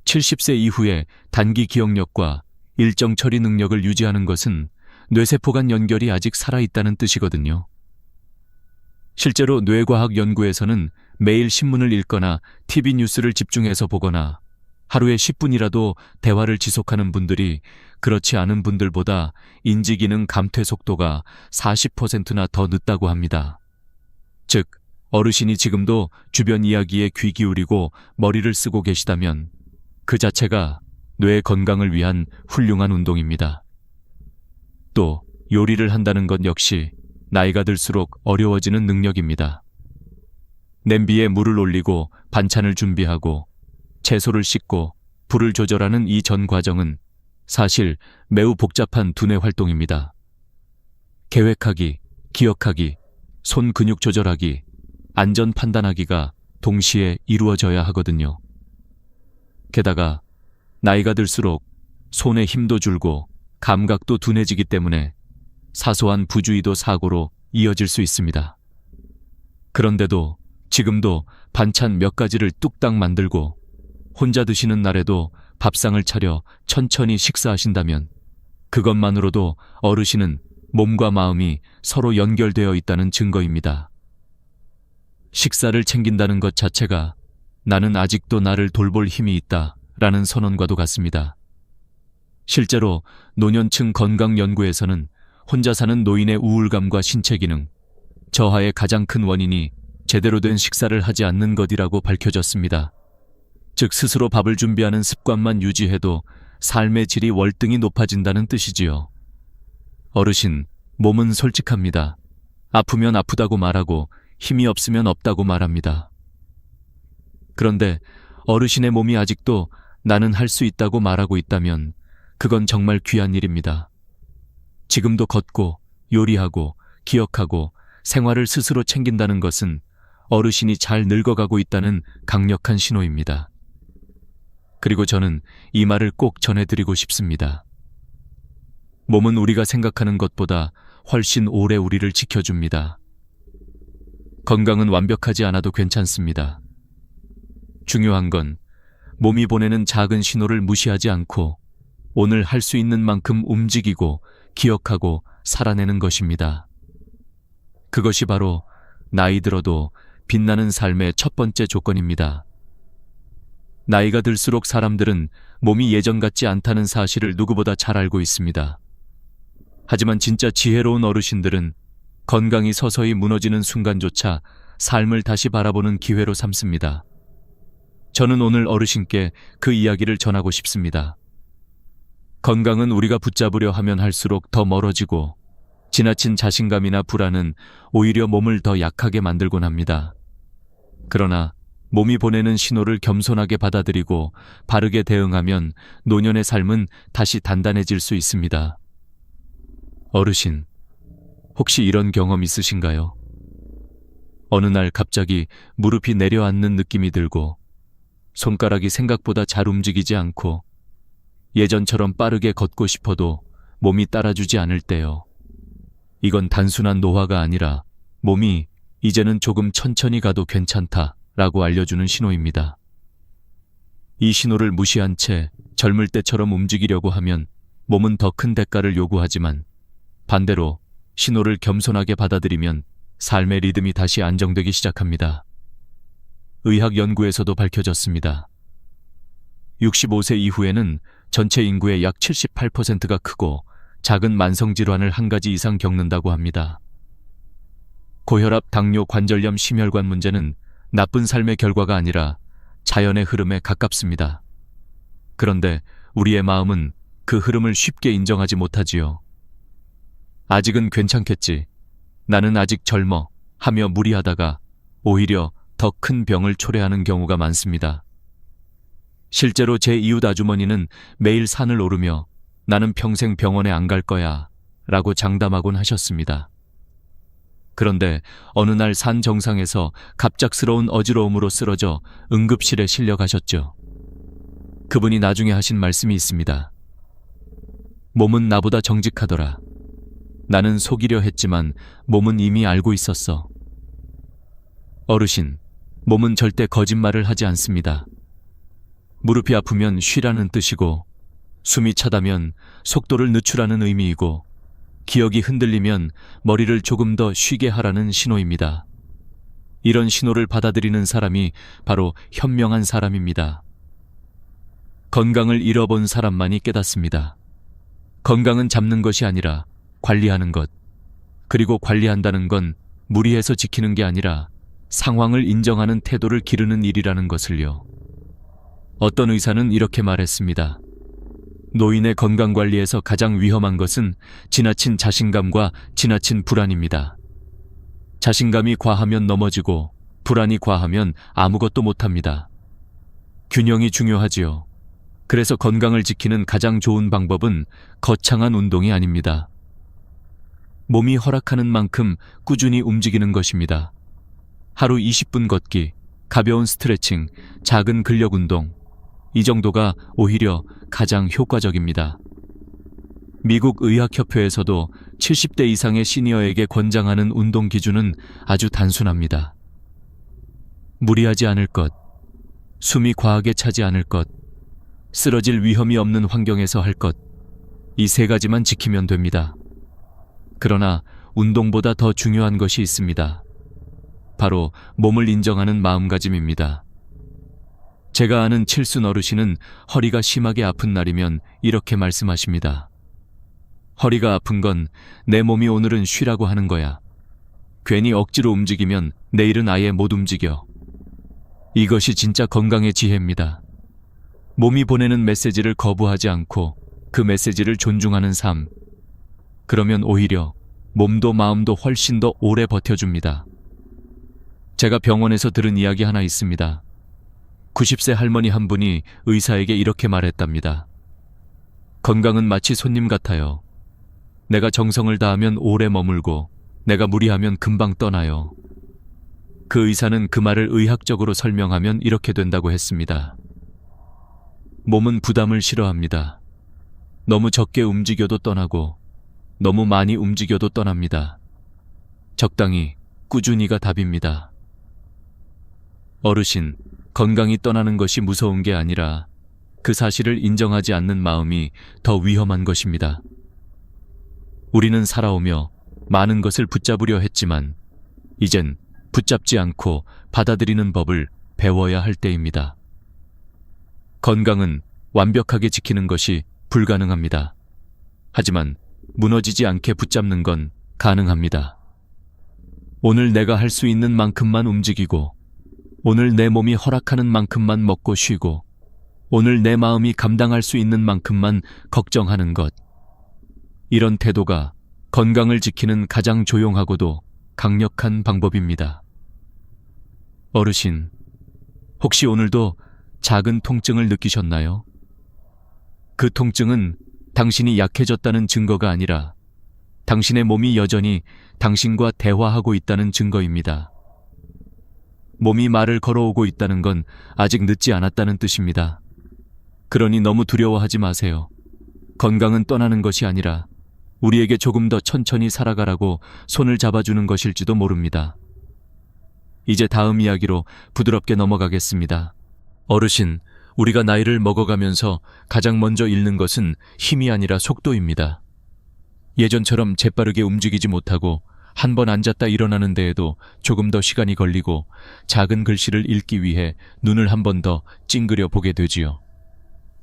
70세 이후에 단기 기억력과 일정 처리 능력을 유지하는 것은 뇌세포 간 연결이 아직 살아있다는 뜻이거든요. 실제로 뇌과학 연구에서는 매일 신문을 읽거나 TV 뉴스를 집중해서 보거나 하루에 10분이라도 대화를 지속하는 분들이 그렇지 않은 분들보다 인지기능 감퇴 속도가 40%나 더 늦다고 합니다. 즉, 어르신이 지금도 주변 이야기에 귀 기울이고 머리를 쓰고 계시다면 그 자체가 뇌 건강을 위한 훌륭한 운동입니다. 또 요리를 한다는 것 역시 나이가 들수록 어려워지는 능력입니다. 냄비에 물을 올리고 반찬을 준비하고 채소를 씻고 불을 조절하는 이 전 과정은 사실 매우 복잡한 두뇌 활동입니다. 계획하기, 기억하기, 손 근육 조절하기, 안전 판단하기가 동시에 이루어져야 하거든요. 게다가 나이가 들수록 손의 힘도 줄고 감각도 둔해지기 때문에 사소한 부주의도 사고로 이어질 수 있습니다. 그런데도 지금도 반찬 몇 가지를 뚝딱 만들고 혼자 드시는 날에도 밥상을 차려 천천히 식사하신다면 그것만으로도 어르신은 몸과 마음이 서로 연결되어 있다는 증거입니다. 식사를 챙긴다는 것 자체가 나는 아직도 나를 돌볼 힘이 있다 라는 선언과도 같습니다. 실제로 노년층 건강 연구에서는 혼자 사는 노인의 우울감과 신체 기능, 저하의 가장 큰 원인이 제대로 된 식사를 하지 않는 것이라고 밝혀졌습니다. 즉 스스로 밥을 준비하는 습관만 유지해도 삶의 질이 월등히 높아진다는 뜻이지요. 어르신, 몸은 솔직합니다. 아프면 아프다고 말하고 힘이 없으면 없다고 말합니다. 그런데 어르신의 몸이 아직도 나는 할 수 있다고 말하고 있다면 그건 정말 귀한 일입니다. 지금도 걷고 요리하고 기억하고 생활을 스스로 챙긴다는 것은 어르신이 잘 늙어가고 있다는 강력한 신호입니다. 그리고 저는 이 말을 꼭 전해드리고 싶습니다. 몸은 우리가 생각하는 것보다 훨씬 오래 우리를 지켜줍니다. 건강은 완벽하지 않아도 괜찮습니다. 중요한 건 몸이 보내는 작은 신호를 무시하지 않고 오늘 할 수 있는 만큼 움직이고 기억하고 살아내는 것입니다. 그것이 바로 나이 들어도 빛나는 삶의 첫 번째 조건입니다. 나이가 들수록 사람들은 몸이 예전 같지 않다는 사실을 누구보다 잘 알고 있습니다. 하지만 진짜 지혜로운 어르신들은 건강이 서서히 무너지는 순간조차 삶을 다시 바라보는 기회로 삼습니다. 저는 오늘 어르신께 그 이야기를 전하고 싶습니다. 건강은 우리가 붙잡으려 하면 할수록 더 멀어지고 지나친 자신감이나 불안은 오히려 몸을 더 약하게 만들곤 합니다. 그러나 몸이 보내는 신호를 겸손하게 받아들이고 바르게 대응하면 노년의 삶은 다시 단단해질 수 있습니다. 어르신, 혹시 이런 경험 있으신가요? 어느 날 갑자기 무릎이 내려앉는 느낌이 들고 손가락이 생각보다 잘 움직이지 않고 예전처럼 빠르게 걷고 싶어도 몸이 따라주지 않을 때요. 이건 단순한 노화가 아니라 몸이 이제는 조금 천천히 가도 괜찮다라고 알려주는 신호입니다. 이 신호를 무시한 채 젊을 때처럼 움직이려고 하면 몸은 더 큰 대가를 요구하지만 반대로 신호를 겸손하게 받아들이면 삶의 리듬이 다시 안정되기 시작합니다. 의학 연구에서도 밝혀졌습니다. 65세 이후에는 전체 인구의 약 78%가 크고 작은 만성질환을 한 가지 이상 겪는다고 합니다. 고혈압, 당뇨, 관절염, 심혈관 문제는 나쁜 삶의 결과가 아니라 자연의 흐름에 가깝습니다. 그런데 우리의 마음은 그 흐름을 쉽게 인정하지 못하지요. 아직은 괜찮겠지. 나는 아직 젊어 하며 무리하다가 오히려 더 큰 병을 초래하는 경우가 많습니다. 실제로 제 이웃 아주머니는 매일 산을 오르며 나는 평생 병원에 안 갈 거야 라고 장담하곤 하셨습니다. 그런데 어느 날 산 정상에서 갑작스러운 어지러움으로 쓰러져 응급실에 실려가셨죠. 그분이 나중에 하신 말씀이 있습니다. 몸은 나보다 정직하더라. 나는 속이려 했지만 몸은 이미 알고 있었어. 어르신, 몸은 절대 거짓말을 하지 않습니다. 무릎이 아프면 쉬라는 뜻이고, 숨이 차다면 속도를 늦추라는 의미이고, 기억이 흔들리면 머리를 조금 더 쉬게 하라는 신호입니다. 이런 신호를 받아들이는 사람이 바로 현명한 사람입니다. 건강을 잃어본 사람만이 깨닫습니다. 건강은 잡는 것이 아니라 관리하는 것, 그리고 관리한다는 건 무리해서 지키는 게 아니라 상황을 인정하는 태도를 기르는 일이라는 것을요. 어떤 의사는 이렇게 말했습니다. 노인의 건강관리에서 가장 위험한 것은 지나친 자신감과 지나친 불안입니다. 자신감이 과하면 넘어지고 불안이 과하면 아무것도 못합니다. 균형이 중요하지요. 그래서 건강을 지키는 가장 좋은 방법은 거창한 운동이 아닙니다. 몸이 허락하는 만큼 꾸준히 움직이는 것입니다. 하루 20분 걷기, 가벼운 스트레칭, 작은 근력 운동, 이 정도가 오히려 가장 효과적입니다. 미국 의학협회에서도 70대 이상의 시니어에게 권장하는 운동 기준은 아주 단순합니다. 무리하지 않을 것, 숨이 과하게 차지 않을 것, 쓰러질 위험이 없는 환경에서 할 것, 이 세 가지만 지키면 됩니다. 그러나 운동보다 더 중요한 것이 있습니다. 바로 몸을 인정하는 마음가짐입니다. 제가 아는 칠순 어르신은 허리가 심하게 아픈 날이면 이렇게 말씀하십니다. 허리가 아픈 건 내 몸이 오늘은 쉬라고 하는 거야. 괜히 억지로 움직이면 내일은 아예 못 움직여. 이것이 진짜 건강의 지혜입니다. 몸이 보내는 메시지를 거부하지 않고 그 메시지를 존중하는 삶. 그러면 오히려 몸도 마음도 훨씬 더 오래 버텨줍니다. 제가 병원에서 들은 이야기 하나 있습니다. 90세 할머니 한 분이 의사에게 이렇게 말했답니다. 건강은 마치 손님 같아요. 내가 정성을 다하면 오래 머물고 내가 무리하면 금방 떠나요. 그 의사는 그 말을 의학적으로 설명하면 이렇게 된다고 했습니다. 몸은 부담을 싫어합니다. 너무 적게 움직여도 떠나고 너무 많이 움직여도 떠납니다. 적당히, 꾸준히가 답입니다. 어르신, 건강이 떠나는 것이 무서운 게 아니라 그 사실을 인정하지 않는 마음이 더 위험한 것입니다. 우리는 살아오며 많은 것을 붙잡으려 했지만 이젠 붙잡지 않고 받아들이는 법을 배워야 할 때입니다. 건강은 완벽하게 지키는 것이 불가능합니다. 하지만 무너지지 않게 붙잡는 건 가능합니다. 오늘 내가 할 수 있는 만큼만 움직이고, 오늘 내 몸이 허락하는 만큼만 먹고 쉬고, 오늘 내 마음이 감당할 수 있는 만큼만 걱정하는 것. 이런 태도가 건강을 지키는 가장 조용하고도 강력한 방법입니다. 어르신, 혹시 오늘도 작은 통증을 느끼셨나요? 그 통증은 당신이 약해졌다는 증거가 아니라 당신의 몸이 여전히 당신과 대화하고 있다는 증거입니다. 몸이 말을 걸어오고 있다는 건 아직 늦지 않았다는 뜻입니다. 그러니 너무 두려워하지 마세요. 건강은 떠나는 것이 아니라 우리에게 조금 더 천천히 살아가라고 손을 잡아주는 것일지도 모릅니다. 이제 다음 이야기로 부드럽게 넘어가겠습니다. 어르신, 우리가 나이를 먹어가면서 가장 먼저 잃는 것은 힘이 아니라 속도입니다. 예전처럼 재빠르게 움직이지 못하고 한 번 앉았다 일어나는 데에도 조금 더 시간이 걸리고 작은 글씨를 읽기 위해 눈을 한 번 더 찡그려 보게 되지요.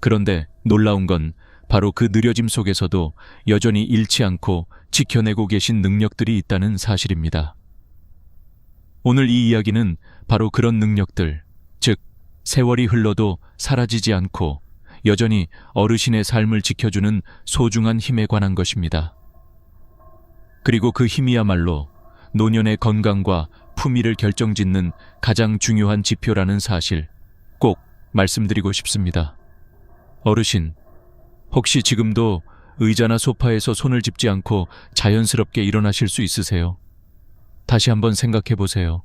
그런데 놀라운 건 바로 그 느려짐 속에서도 여전히 잃지 않고 지켜내고 계신 능력들이 있다는 사실입니다. 오늘 이 이야기는 바로 그런 능력들, 즉 세월이 흘러도 사라지지 않고 여전히 어르신의 삶을 지켜주는 소중한 힘에 관한 것입니다. 그리고 그 힘이야말로 노년의 건강과 품위를 결정짓는 가장 중요한 지표라는 사실 꼭 말씀드리고 싶습니다. 어르신, 혹시 지금도 의자나 소파에서 손을 짚지 않고 자연스럽게 일어나실 수 있으세요? 다시 한번 생각해 보세요.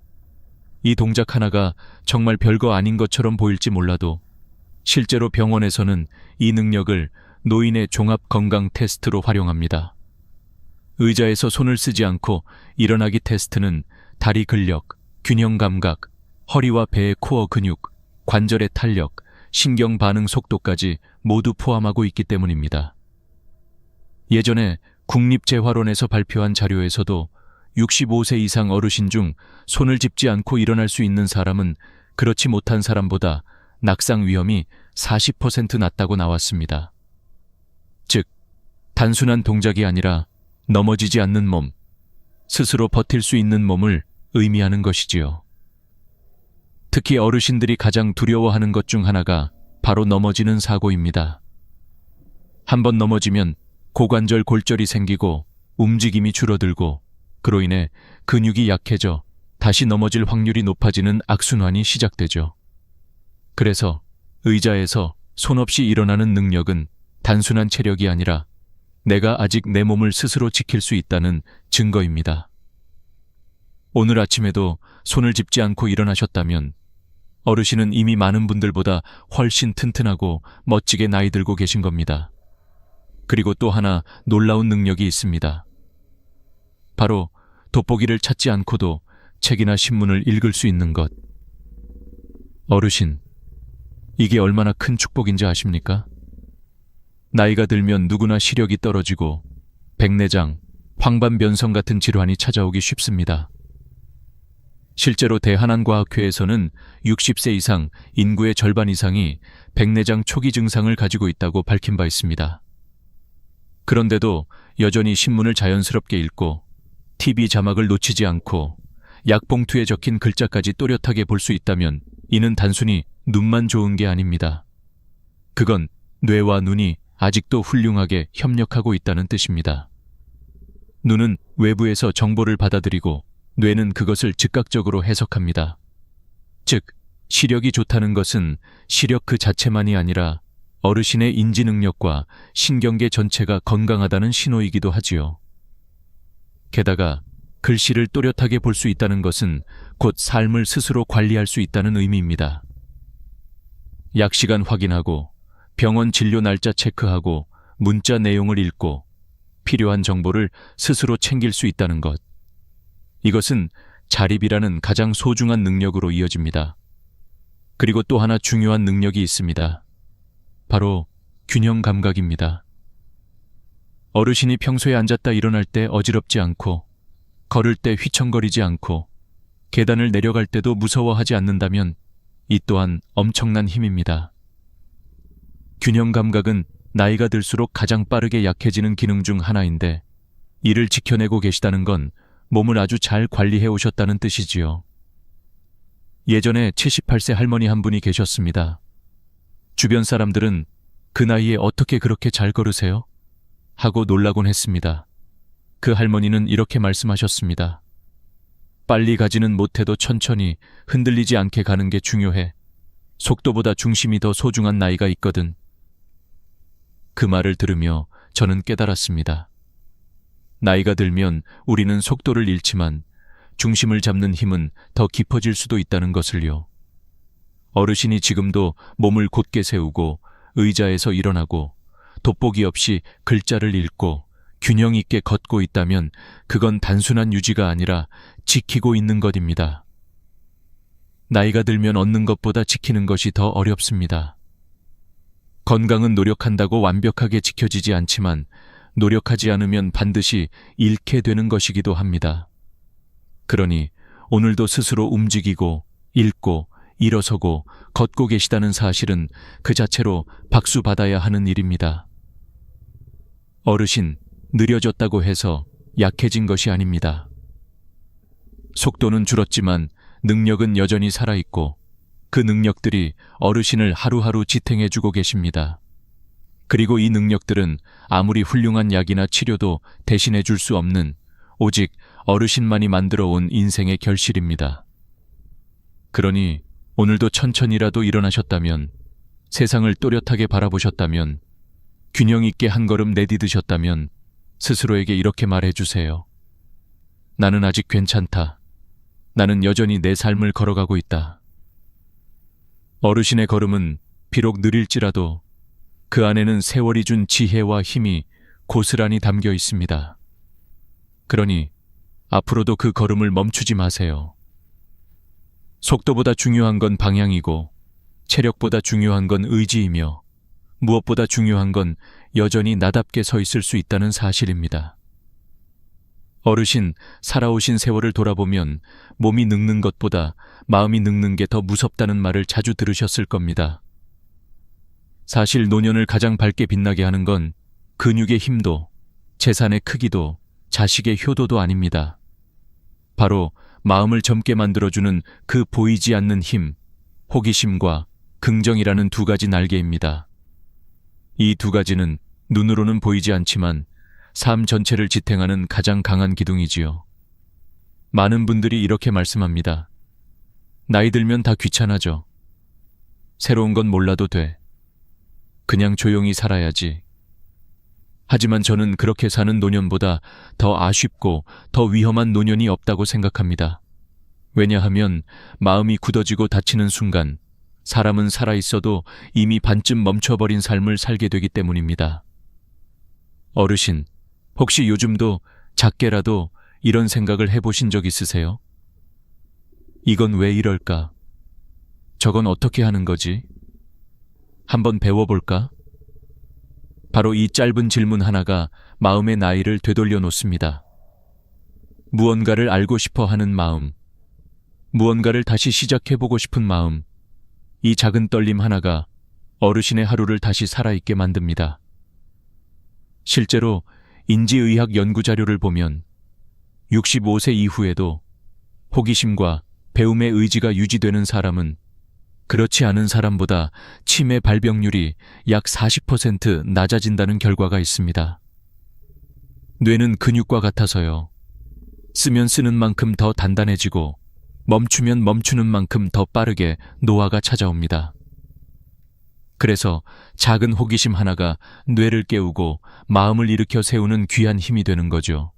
이 동작 하나가 정말 별거 아닌 것처럼 보일지 몰라도 실제로 병원에서는 이 능력을 노인의 종합 건강 테스트로 활용합니다. 의자에서 손을 쓰지 않고 일어나기 테스트는 다리 근력, 균형 감각, 허리와 배의 코어 근육, 관절의 탄력, 신경 반응 속도까지 모두 포함하고 있기 때문입니다. 예전에 국립재활원에서 발표한 자료에서도 65세 이상 어르신 중 손을 짚지 않고 일어날 수 있는 사람은 그렇지 못한 사람보다 낙상 위험이 40% 낮다고 나왔습니다. 즉, 단순한 동작이 아니라 넘어지지 않는 몸, 스스로 버틸 수 있는 몸을 의미하는 것이지요. 특히 어르신들이 가장 두려워하는 것 중 하나가 바로 넘어지는 사고입니다. 한번 넘어지면 고관절 골절이 생기고 움직임이 줄어들고 그로 인해 근육이 약해져 다시 넘어질 확률이 높아지는 악순환이 시작되죠. 그래서 의자에서 손 없이 일어나는 능력은 단순한 체력이 아니라 내가 아직 내 몸을 스스로 지킬 수 있다는 증거입니다. 오늘 아침에도 손을 짚지 않고 일어나셨다면 어르신은 이미 많은 분들보다 훨씬 튼튼하고 멋지게 나이 들고 계신 겁니다. 그리고 또 하나 놀라운 능력이 있습니다. 바로 돋보기를 찾지 않고도 책이나 신문을 읽을 수 있는 것. 어르신, 이게 얼마나 큰 축복인지 아십니까? 나이가 들면 누구나 시력이 떨어지고 백내장, 황반변성 같은 질환이 찾아오기 쉽습니다. 실제로 대한한과학회에서는 60세 이상 인구의 절반 이상이 백내장 초기 증상을 가지고 있다고 밝힌 바 있습니다. 그런데도 여전히 신문을 자연스럽게 읽고 TV 자막을 놓치지 않고 약봉투에 적힌 글자까지 또렷하게 볼 수 있다면 이는 단순히 눈만 좋은 게 아닙니다. 그건 뇌와 눈이 아직도 훌륭하게 협력하고 있다는 뜻입니다. 눈은 외부에서 정보를 받아들이고 뇌는 그것을 즉각적으로 해석합니다. 즉, 시력이 좋다는 것은 시력 그 자체만이 아니라 어르신의 인지 능력과 신경계 전체가 건강하다는 신호이기도 하지요. 게다가 글씨를 또렷하게 볼 수 있다는 것은 곧 삶을 스스로 관리할 수 있다는 의미입니다. 약 시간 확인하고 병원 진료 날짜 체크하고 문자 내용을 읽고 필요한 정보를 스스로 챙길 수 있다는 것. 이것은 자립이라는 가장 소중한 능력으로 이어집니다. 그리고 또 하나 중요한 능력이 있습니다. 바로 균형 감각입니다. 어르신이 평소에 앉았다 일어날 때 어지럽지 않고 걸을 때 휘청거리지 않고 계단을 내려갈 때도 무서워하지 않는다면 이 또한 엄청난 힘입니다. 균형 감각은 나이가 들수록 가장 빠르게 약해지는 기능 중 하나인데 이를 지켜내고 계시다는 건 몸을 아주 잘 관리해 오셨다는 뜻이지요. 예전에 78세 할머니 한 분이 계셨습니다. 주변 사람들은 그 나이에 어떻게 그렇게 잘 걸으세요? 하고 놀라곤 했습니다. 그 할머니는 이렇게 말씀하셨습니다. 빨리 가지는 못해도 천천히 흔들리지 않게 가는 게 중요해. 속도보다 중심이 더 소중한 나이가 있거든. 그 말을 들으며 저는 깨달았습니다. 나이가 들면 우리는 속도를 잃지만 중심을 잡는 힘은 더 깊어질 수도 있다는 것을요. 어르신이 지금도 몸을 곧게 세우고 의자에서 일어나고 돋보기 없이 글자를 읽고 균형 있게 걷고 있다면 그건 단순한 유지가 아니라 지키고 있는 것입니다. 나이가 들면 얻는 것보다 지키는 것이 더 어렵습니다. 건강은 노력한다고 완벽하게 지켜지지 않지만 노력하지 않으면 반드시 잃게 되는 것이기도 합니다. 그러니 오늘도 스스로 움직이고 읽고 일어서고 걷고 계시다는 사실은 그 자체로 박수 받아야 하는 일입니다. 어르신, 느려졌다고 해서 약해진 것이 아닙니다. 속도는 줄었지만 능력은 여전히 살아있고 그 능력들이 어르신을 하루하루 지탱해주고 계십니다. 그리고 이 능력들은 아무리 훌륭한 약이나 치료도 대신해줄 수 없는 오직 어르신만이 만들어 온 인생의 결실입니다. 그러니 오늘도 천천히라도 일어나셨다면, 세상을 또렷하게 바라보셨다면, 균형 있게 한 걸음 내디드셨다면 스스로에게 이렇게 말해주세요. 나는 아직 괜찮다. 나는 여전히 내 삶을 걸어가고 있다. 어르신의 걸음은 비록 느릴지라도 그 안에는 세월이 준 지혜와 힘이 고스란히 담겨 있습니다. 그러니 앞으로도 그 걸음을 멈추지 마세요. 속도보다 중요한 건 방향이고 체력보다 중요한 건 의지이며 무엇보다 중요한 건 여전히 나답게 서 있을 수 있다는 사실입니다. 어르신, 살아오신 세월을 돌아보면 몸이 늙는 것보다 마음이 늙는 게 더 무섭다는 말을 자주 들으셨을 겁니다. 사실 노년을 가장 밝게 빛나게 하는 건 근육의 힘도, 재산의 크기도, 자식의 효도도 아닙니다. 바로 마음을 젊게 만들어주는 그 보이지 않는 힘, 호기심과 긍정이라는 두 가지 날개입니다. 이 두 가지는 눈으로는 보이지 않지만 삶 전체를 지탱하는 가장 강한 기둥이지요. 많은 분들이 이렇게 말씀합니다. 나이 들면 다 귀찮아져. 새로운 건 몰라도 돼. 그냥 조용히 살아야지. 하지만 저는 그렇게 사는 노년보다 더 아쉽고 더 위험한 노년이 없다고 생각합니다. 왜냐하면 마음이 굳어지고 다치는 순간 사람은 살아있어도 이미 반쯤 멈춰버린 삶을 살게 되기 때문입니다. 어르신, 혹시 요즘도 작게라도 이런 생각을 해보신 적 있으세요? 이건 왜 이럴까? 저건 어떻게 하는 거지? 한번 배워볼까? 바로 이 짧은 질문 하나가 마음의 나이를 되돌려 놓습니다. 무언가를 알고 싶어 하는 마음, 무언가를 다시 시작해보고 싶은 마음, 이 작은 떨림 하나가 어르신의 하루를 다시 살아있게 만듭니다. 실제로 인지의학 연구 자료를 보면 65세 이후에도 호기심과 배움의 의지가 유지되는 사람은 그렇지 않은 사람보다 치매 발병률이 약 40% 낮아진다는 결과가 있습니다. 뇌는 근육과 같아서요. 쓰면 쓰는 만큼 더 단단해지고 멈추면 멈추는 만큼 더 빠르게 노화가 찾아옵니다. 그래서 작은 호기심 하나가 뇌를 깨우고 마음을 일으켜 세우는 귀한 힘이 되는 거죠.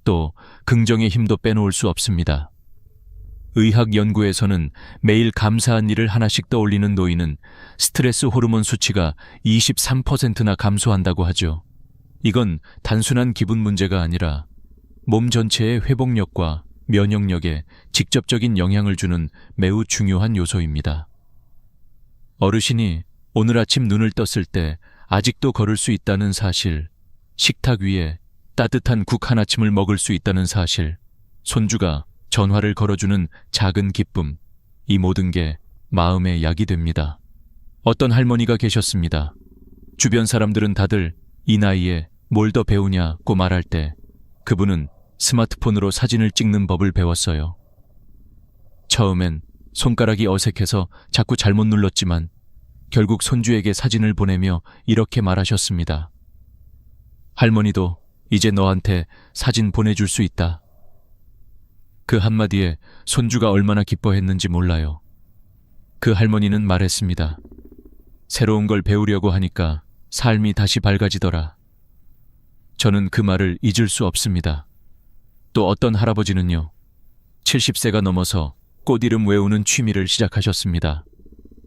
또 긍정의 힘도 빼놓을 수 없습니다. 의학 연구에서는 매일 감사한 일을 하나씩 떠올리는 노인은 스트레스 호르몬 수치가 23%나 감소한다고 하죠. 이건 단순한 기분 문제가 아니라 몸 전체의 회복력과 면역력에 직접적인 영향을 주는 매우 중요한 요소입니다. 어르신이 오늘 아침 눈을 떴을 때 아직도 걸을 수 있다는 사실, 식탁 위에 따뜻한 국 하나쯤을 먹을 수 있다는 사실, 손주가 전화를 걸어주는 작은 기쁨, 이 모든 게 마음의 약이 됩니다. 어떤 할머니가 계셨습니다. 주변 사람들은 다들 이 나이에 뭘 더 배우냐고 말할 때 그분은 스마트폰으로 사진을 찍는 법을 배웠어요. 처음엔 손가락이 어색해서 자꾸 잘못 눌렀지만 결국 손주에게 사진을 보내며 이렇게 말하셨습니다. 할머니도 이제 너한테 사진 보내줄 수 있다. 그 한마디에 손주가 얼마나 기뻐했는지 몰라요. 그 할머니는 말했습니다. 새로운 걸 배우려고 하니까 삶이 다시 밝아지더라. 저는 그 말을 잊을 수 없습니다. 또 어떤 할아버지는요, 70세가 넘어서 꽃 이름 외우는 취미를 시작하셨습니다.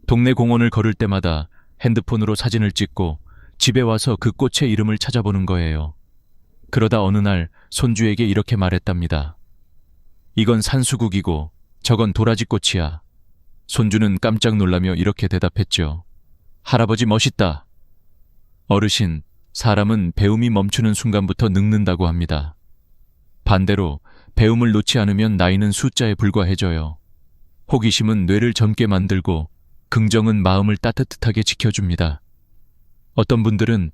동네 공원을 걸을 때마다 핸드폰으로 사진을 찍고 집에 와서 그 꽃의 이름을 찾아보는 거예요. 그러다 어느 날 손주에게 이렇게 말했답니다. 이건 산수국이고 저건 도라지꽃이야. 손주는 깜짝 놀라며 이렇게 대답했죠. 할아버지 멋있다. 어르신, 사람은 배움이 멈추는 순간부터 늙는다고 합니다. 반대로 배움을 놓지 않으면 나이는 숫자에 불과해져요. 호기심은 뇌를 젊게 만들고 긍정은 마음을 따뜻하게 지켜줍니다. 어떤 분들은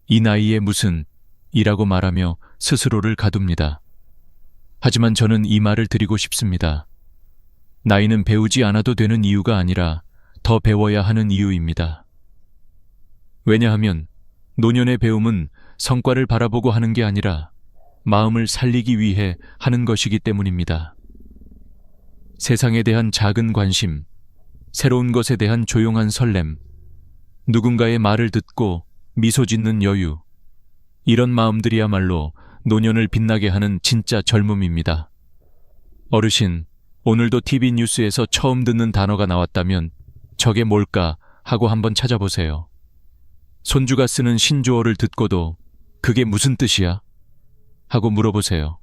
이 나이에 무슨 이라고 말하며 스스로를 가둡니다. 하지만 저는 이 말을 드리고 싶습니다. 나이는 배우지 않아도 되는 이유가 아니라 더 배워야 하는 이유입니다. 왜냐하면 노년의 배움은 성과를 바라보고 하는 게 아니라 마음을 살리기 위해 하는 것이기 때문입니다. 세상에 대한 작은 관심, 새로운 것에 대한 조용한 설렘, 누군가의 말을 듣고 미소 짓는 여유, 이런 마음들이야말로 노년을 빛나게 하는 진짜 젊음입니다. 어르신, 오늘도 TV 뉴스에서 처음 듣는 단어가 나왔다면 저게 뭘까 하고 한번 찾아보세요. 손주가 쓰는 신조어를 듣고도 그게 무슨 뜻이야? 하고 물어보세요.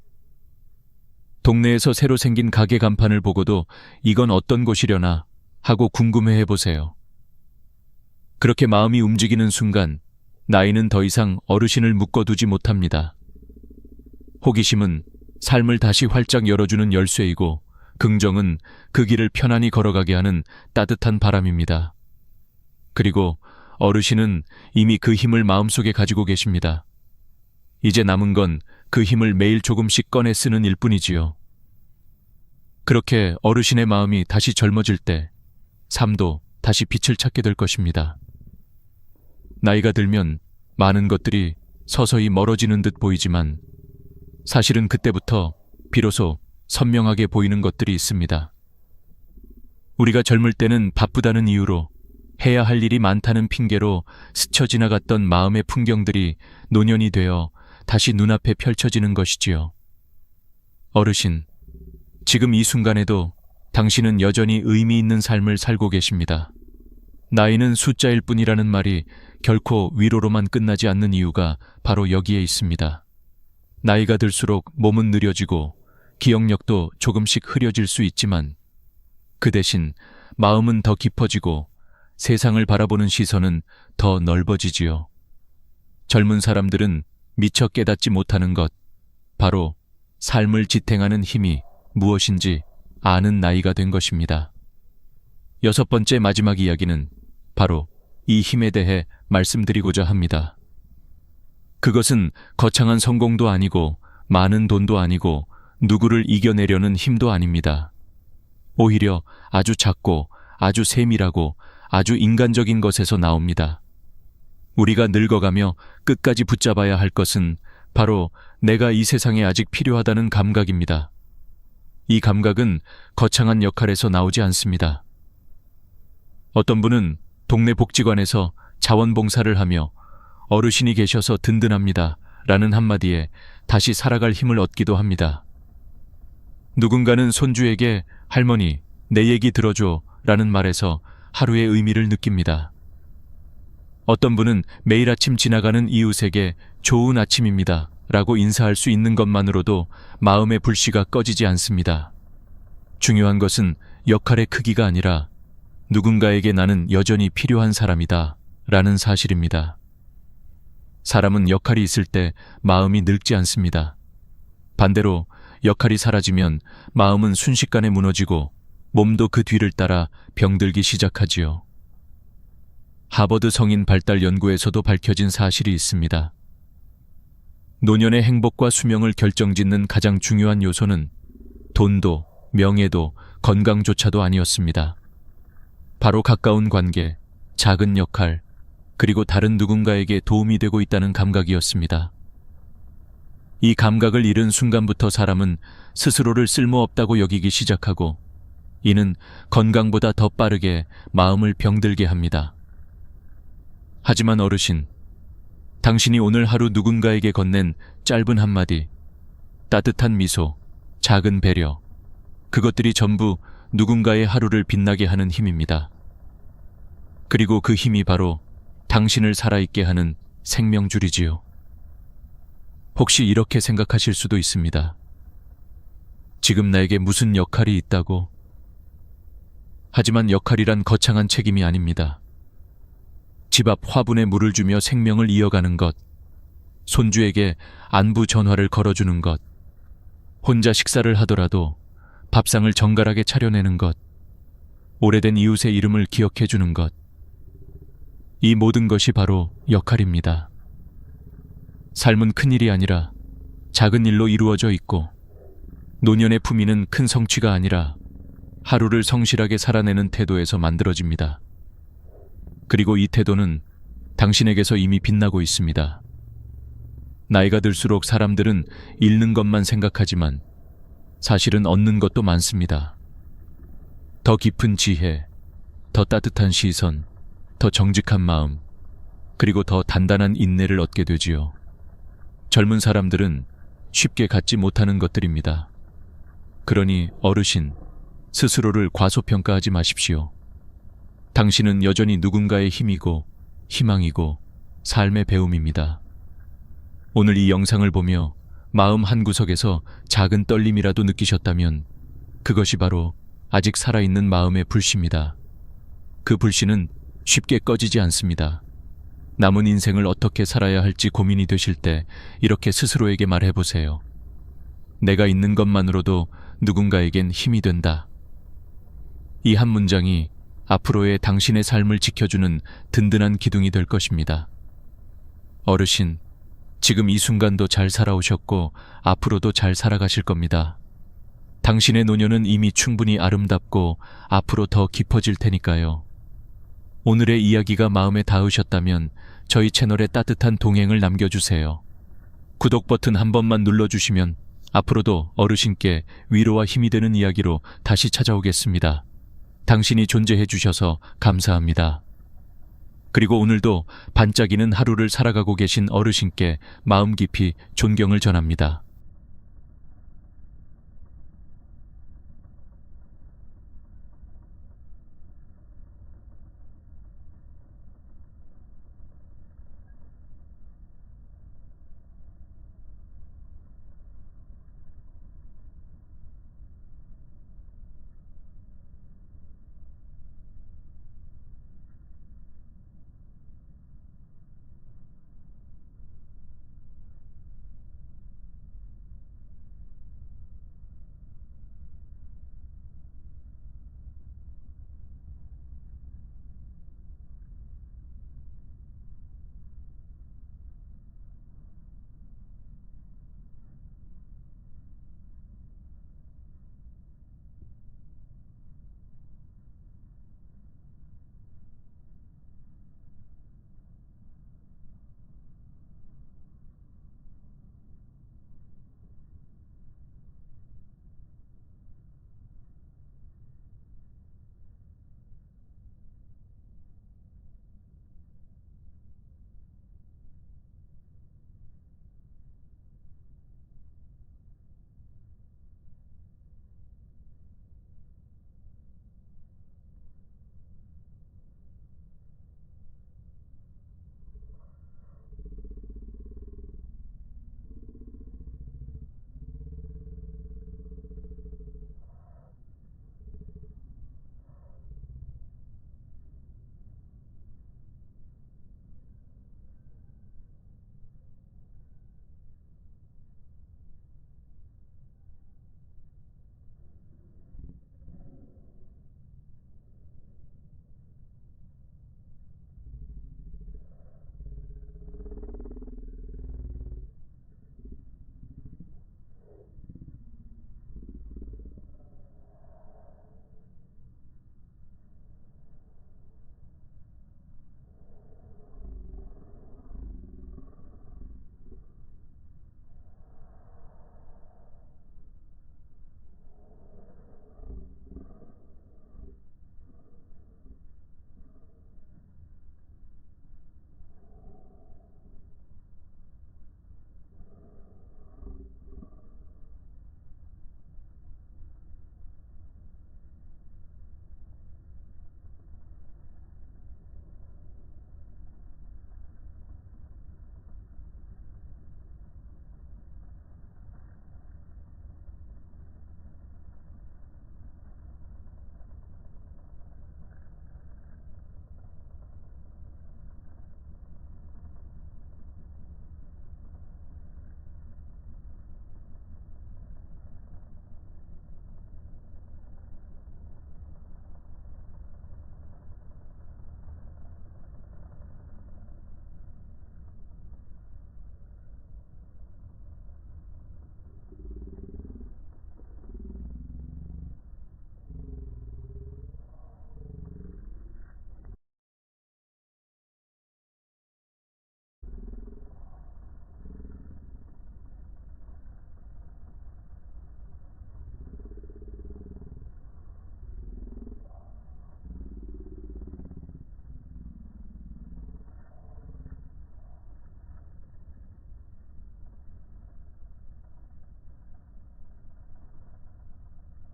동네에서 새로 생긴 가게 간판을 보고도 이건 어떤 곳이려나 하고 궁금해해 보세요. 그렇게 마음이 움직이는 순간 나이는 더 이상 어르신을 묶어두지 못합니다. 호기심은 삶을 다시 활짝 열어주는 열쇠이고 긍정은 그 길을 편안히 걸어가게 하는 따뜻한 바람입니다. 그리고 어르신은 이미 그 힘을 마음속에 가지고 계십니다. 이제 남은 건 그 힘을 매일 조금씩 꺼내 쓰는 일뿐이지요. 그렇게 어르신의 마음이 다시 젊어질 때 삶도 다시 빛을 찾게 될 것입니다. 나이가 들면 많은 것들이 서서히 멀어지는 듯 보이지만 사실은 그때부터 비로소 선명하게 보이는 것들이 있습니다. 우리가 젊을 때는 바쁘다는 이유로 해야 할 일이 많다는 핑계로 스쳐 지나갔던 마음의 풍경들이 노년이 되어 다시 눈앞에 펼쳐지는 것이지요. 어르신, 지금 이 순간에도 당신은 여전히 의미 있는 삶을 살고 계십니다. 나이는 숫자일 뿐이라는 말이 결코 위로로만 끝나지 않는 이유가 바로 여기에 있습니다. 나이가 들수록 몸은 느려지고 기억력도 조금씩 흐려질 수 있지만 그 대신 마음은 더 깊어지고 세상을 바라보는 시선은 더 넓어지지요. 젊은 사람들은 미처 깨닫지 못하는 것, 바로 삶을 지탱하는 힘이 무엇인지 아는 나이가 된 것입니다. 6번째 마지막 이야기는 바로 이 힘에 대해 말씀드리고자 합니다. 그것은 거창한 성공도 아니고 많은 돈도 아니고 누구를 이겨내려는 힘도 아닙니다. 오히려 아주 작고 아주 세밀하고 아주 인간적인 것에서 나옵니다. 우리가 늙어가며 끝까지 붙잡아야 할 것은 바로 내가 이 세상에 아직 필요하다는 감각입니다. 이 감각은 거창한 역할에서 나오지 않습니다. 어떤 분은 동네 복지관에서 자원봉사를 하며 어르신이 계셔서 든든합니다 라는 한마디에 다시 살아갈 힘을 얻기도 합니다. 누군가는 손주에게 할머니, 내 얘기 들어줘 라는 말에서 하루의 의미를 느낍니다. 어떤 분은 매일 아침 지나가는 이웃에게 좋은 아침입니다 라고 인사할 수 있는 것만으로도 마음의 불씨가 꺼지지 않습니다. 중요한 것은 역할의 크기가 아니라 누군가에게 나는 여전히 필요한 사람이다 라는 사실입니다. 사람은 역할이 있을 때 마음이 늙지 않습니다. 반대로 역할이 사라지면 마음은 순식간에 무너지고 몸도 그 뒤를 따라 병들기 시작하지요. 하버드 성인 발달 연구에서도 밝혀진 사실이 있습니다. 노년의 행복과 수명을 결정짓는 가장 중요한 요소는 돈도 명예도 건강조차도 아니었습니다. 바로 가까운 관계, 작은 역할, 그리고 다른 누군가에게 도움이 되고 있다는 감각이었습니다. 이 감각을 잃은 순간부터 사람은 스스로를 쓸모없다고 여기기 시작하고 이는 건강보다 더 빠르게 마음을 병들게 합니다. 하지만 어르신, 당신이 오늘 하루 누군가에게 건넨 짧은 한마디, 따뜻한 미소, 작은 배려, 그것들이 전부 누군가의 하루를 빛나게 하는 힘입니다. 그리고 그 힘이 바로 당신을 살아있게 하는 생명줄이지요. 혹시 이렇게 생각하실 수도 있습니다. 지금 나에게 무슨 역할이 있다고? 하지만 역할이란 거창한 책임이 아닙니다. 집 앞 화분에 물을 주며 생명을 이어가는 것, 손주에게 안부 전화를 걸어주는 것, 혼자 식사를 하더라도 밥상을 정갈하게 차려내는 것, 오래된 이웃의 이름을 기억해 주는 것. 이 모든 것이 바로 역할입니다. 삶은 큰 일이 아니라 작은 일로 이루어져 있고, 노년의 품위는 큰 성취가 아니라 하루를 성실하게 살아내는 태도에서 만들어집니다. 그리고 이 태도는 당신에게서 이미 빛나고 있습니다. 나이가 들수록 사람들은 잃는 것만 생각하지만 사실은 얻는 것도 많습니다. 더 깊은 지혜, 더 따뜻한 시선, 더 정직한 마음, 그리고 더 단단한 인내를 얻게 되지요. 젊은 사람들은 쉽게 갖지 못하는 것들입니다. 그러니 어르신, 스스로를 과소평가하지 마십시오. 당신은 여전히 누군가의 힘이고 희망이고 삶의 배움입니다. 오늘 이 영상을 보며 마음 한구석에서 작은 떨림이라도 느끼셨다면 그것이 바로 아직 살아있는 마음의 불씨입니다. 그 불씨는 쉽게 꺼지지 않습니다. 남은 인생을 어떻게 살아야 할지 고민이 되실 때 이렇게 스스로에게 말해보세요. 내가 있는 것만으로도 누군가에겐 힘이 된다. 이 한 문장이 앞으로의 당신의 삶을 지켜주는 든든한 기둥이 될 것입니다. 어르신, 지금 이 순간도 잘 살아오셨고 앞으로도 잘 살아가실 겁니다. 당신의 노년은 이미 충분히 아름답고 앞으로 더 깊어질 테니까요. 오늘의 이야기가 마음에 닿으셨다면 저희 채널에 따뜻한 동행을 남겨주세요. 구독 버튼 한 번만 눌러주시면 앞으로도 어르신께 위로와 힘이 되는 이야기로 다시 찾아오겠습니다. 당신이 존재해 주셔서 감사합니다. 그리고 오늘도 반짝이는 하루를 살아가고 계신 어르신께 마음 깊이 존경을 전합니다.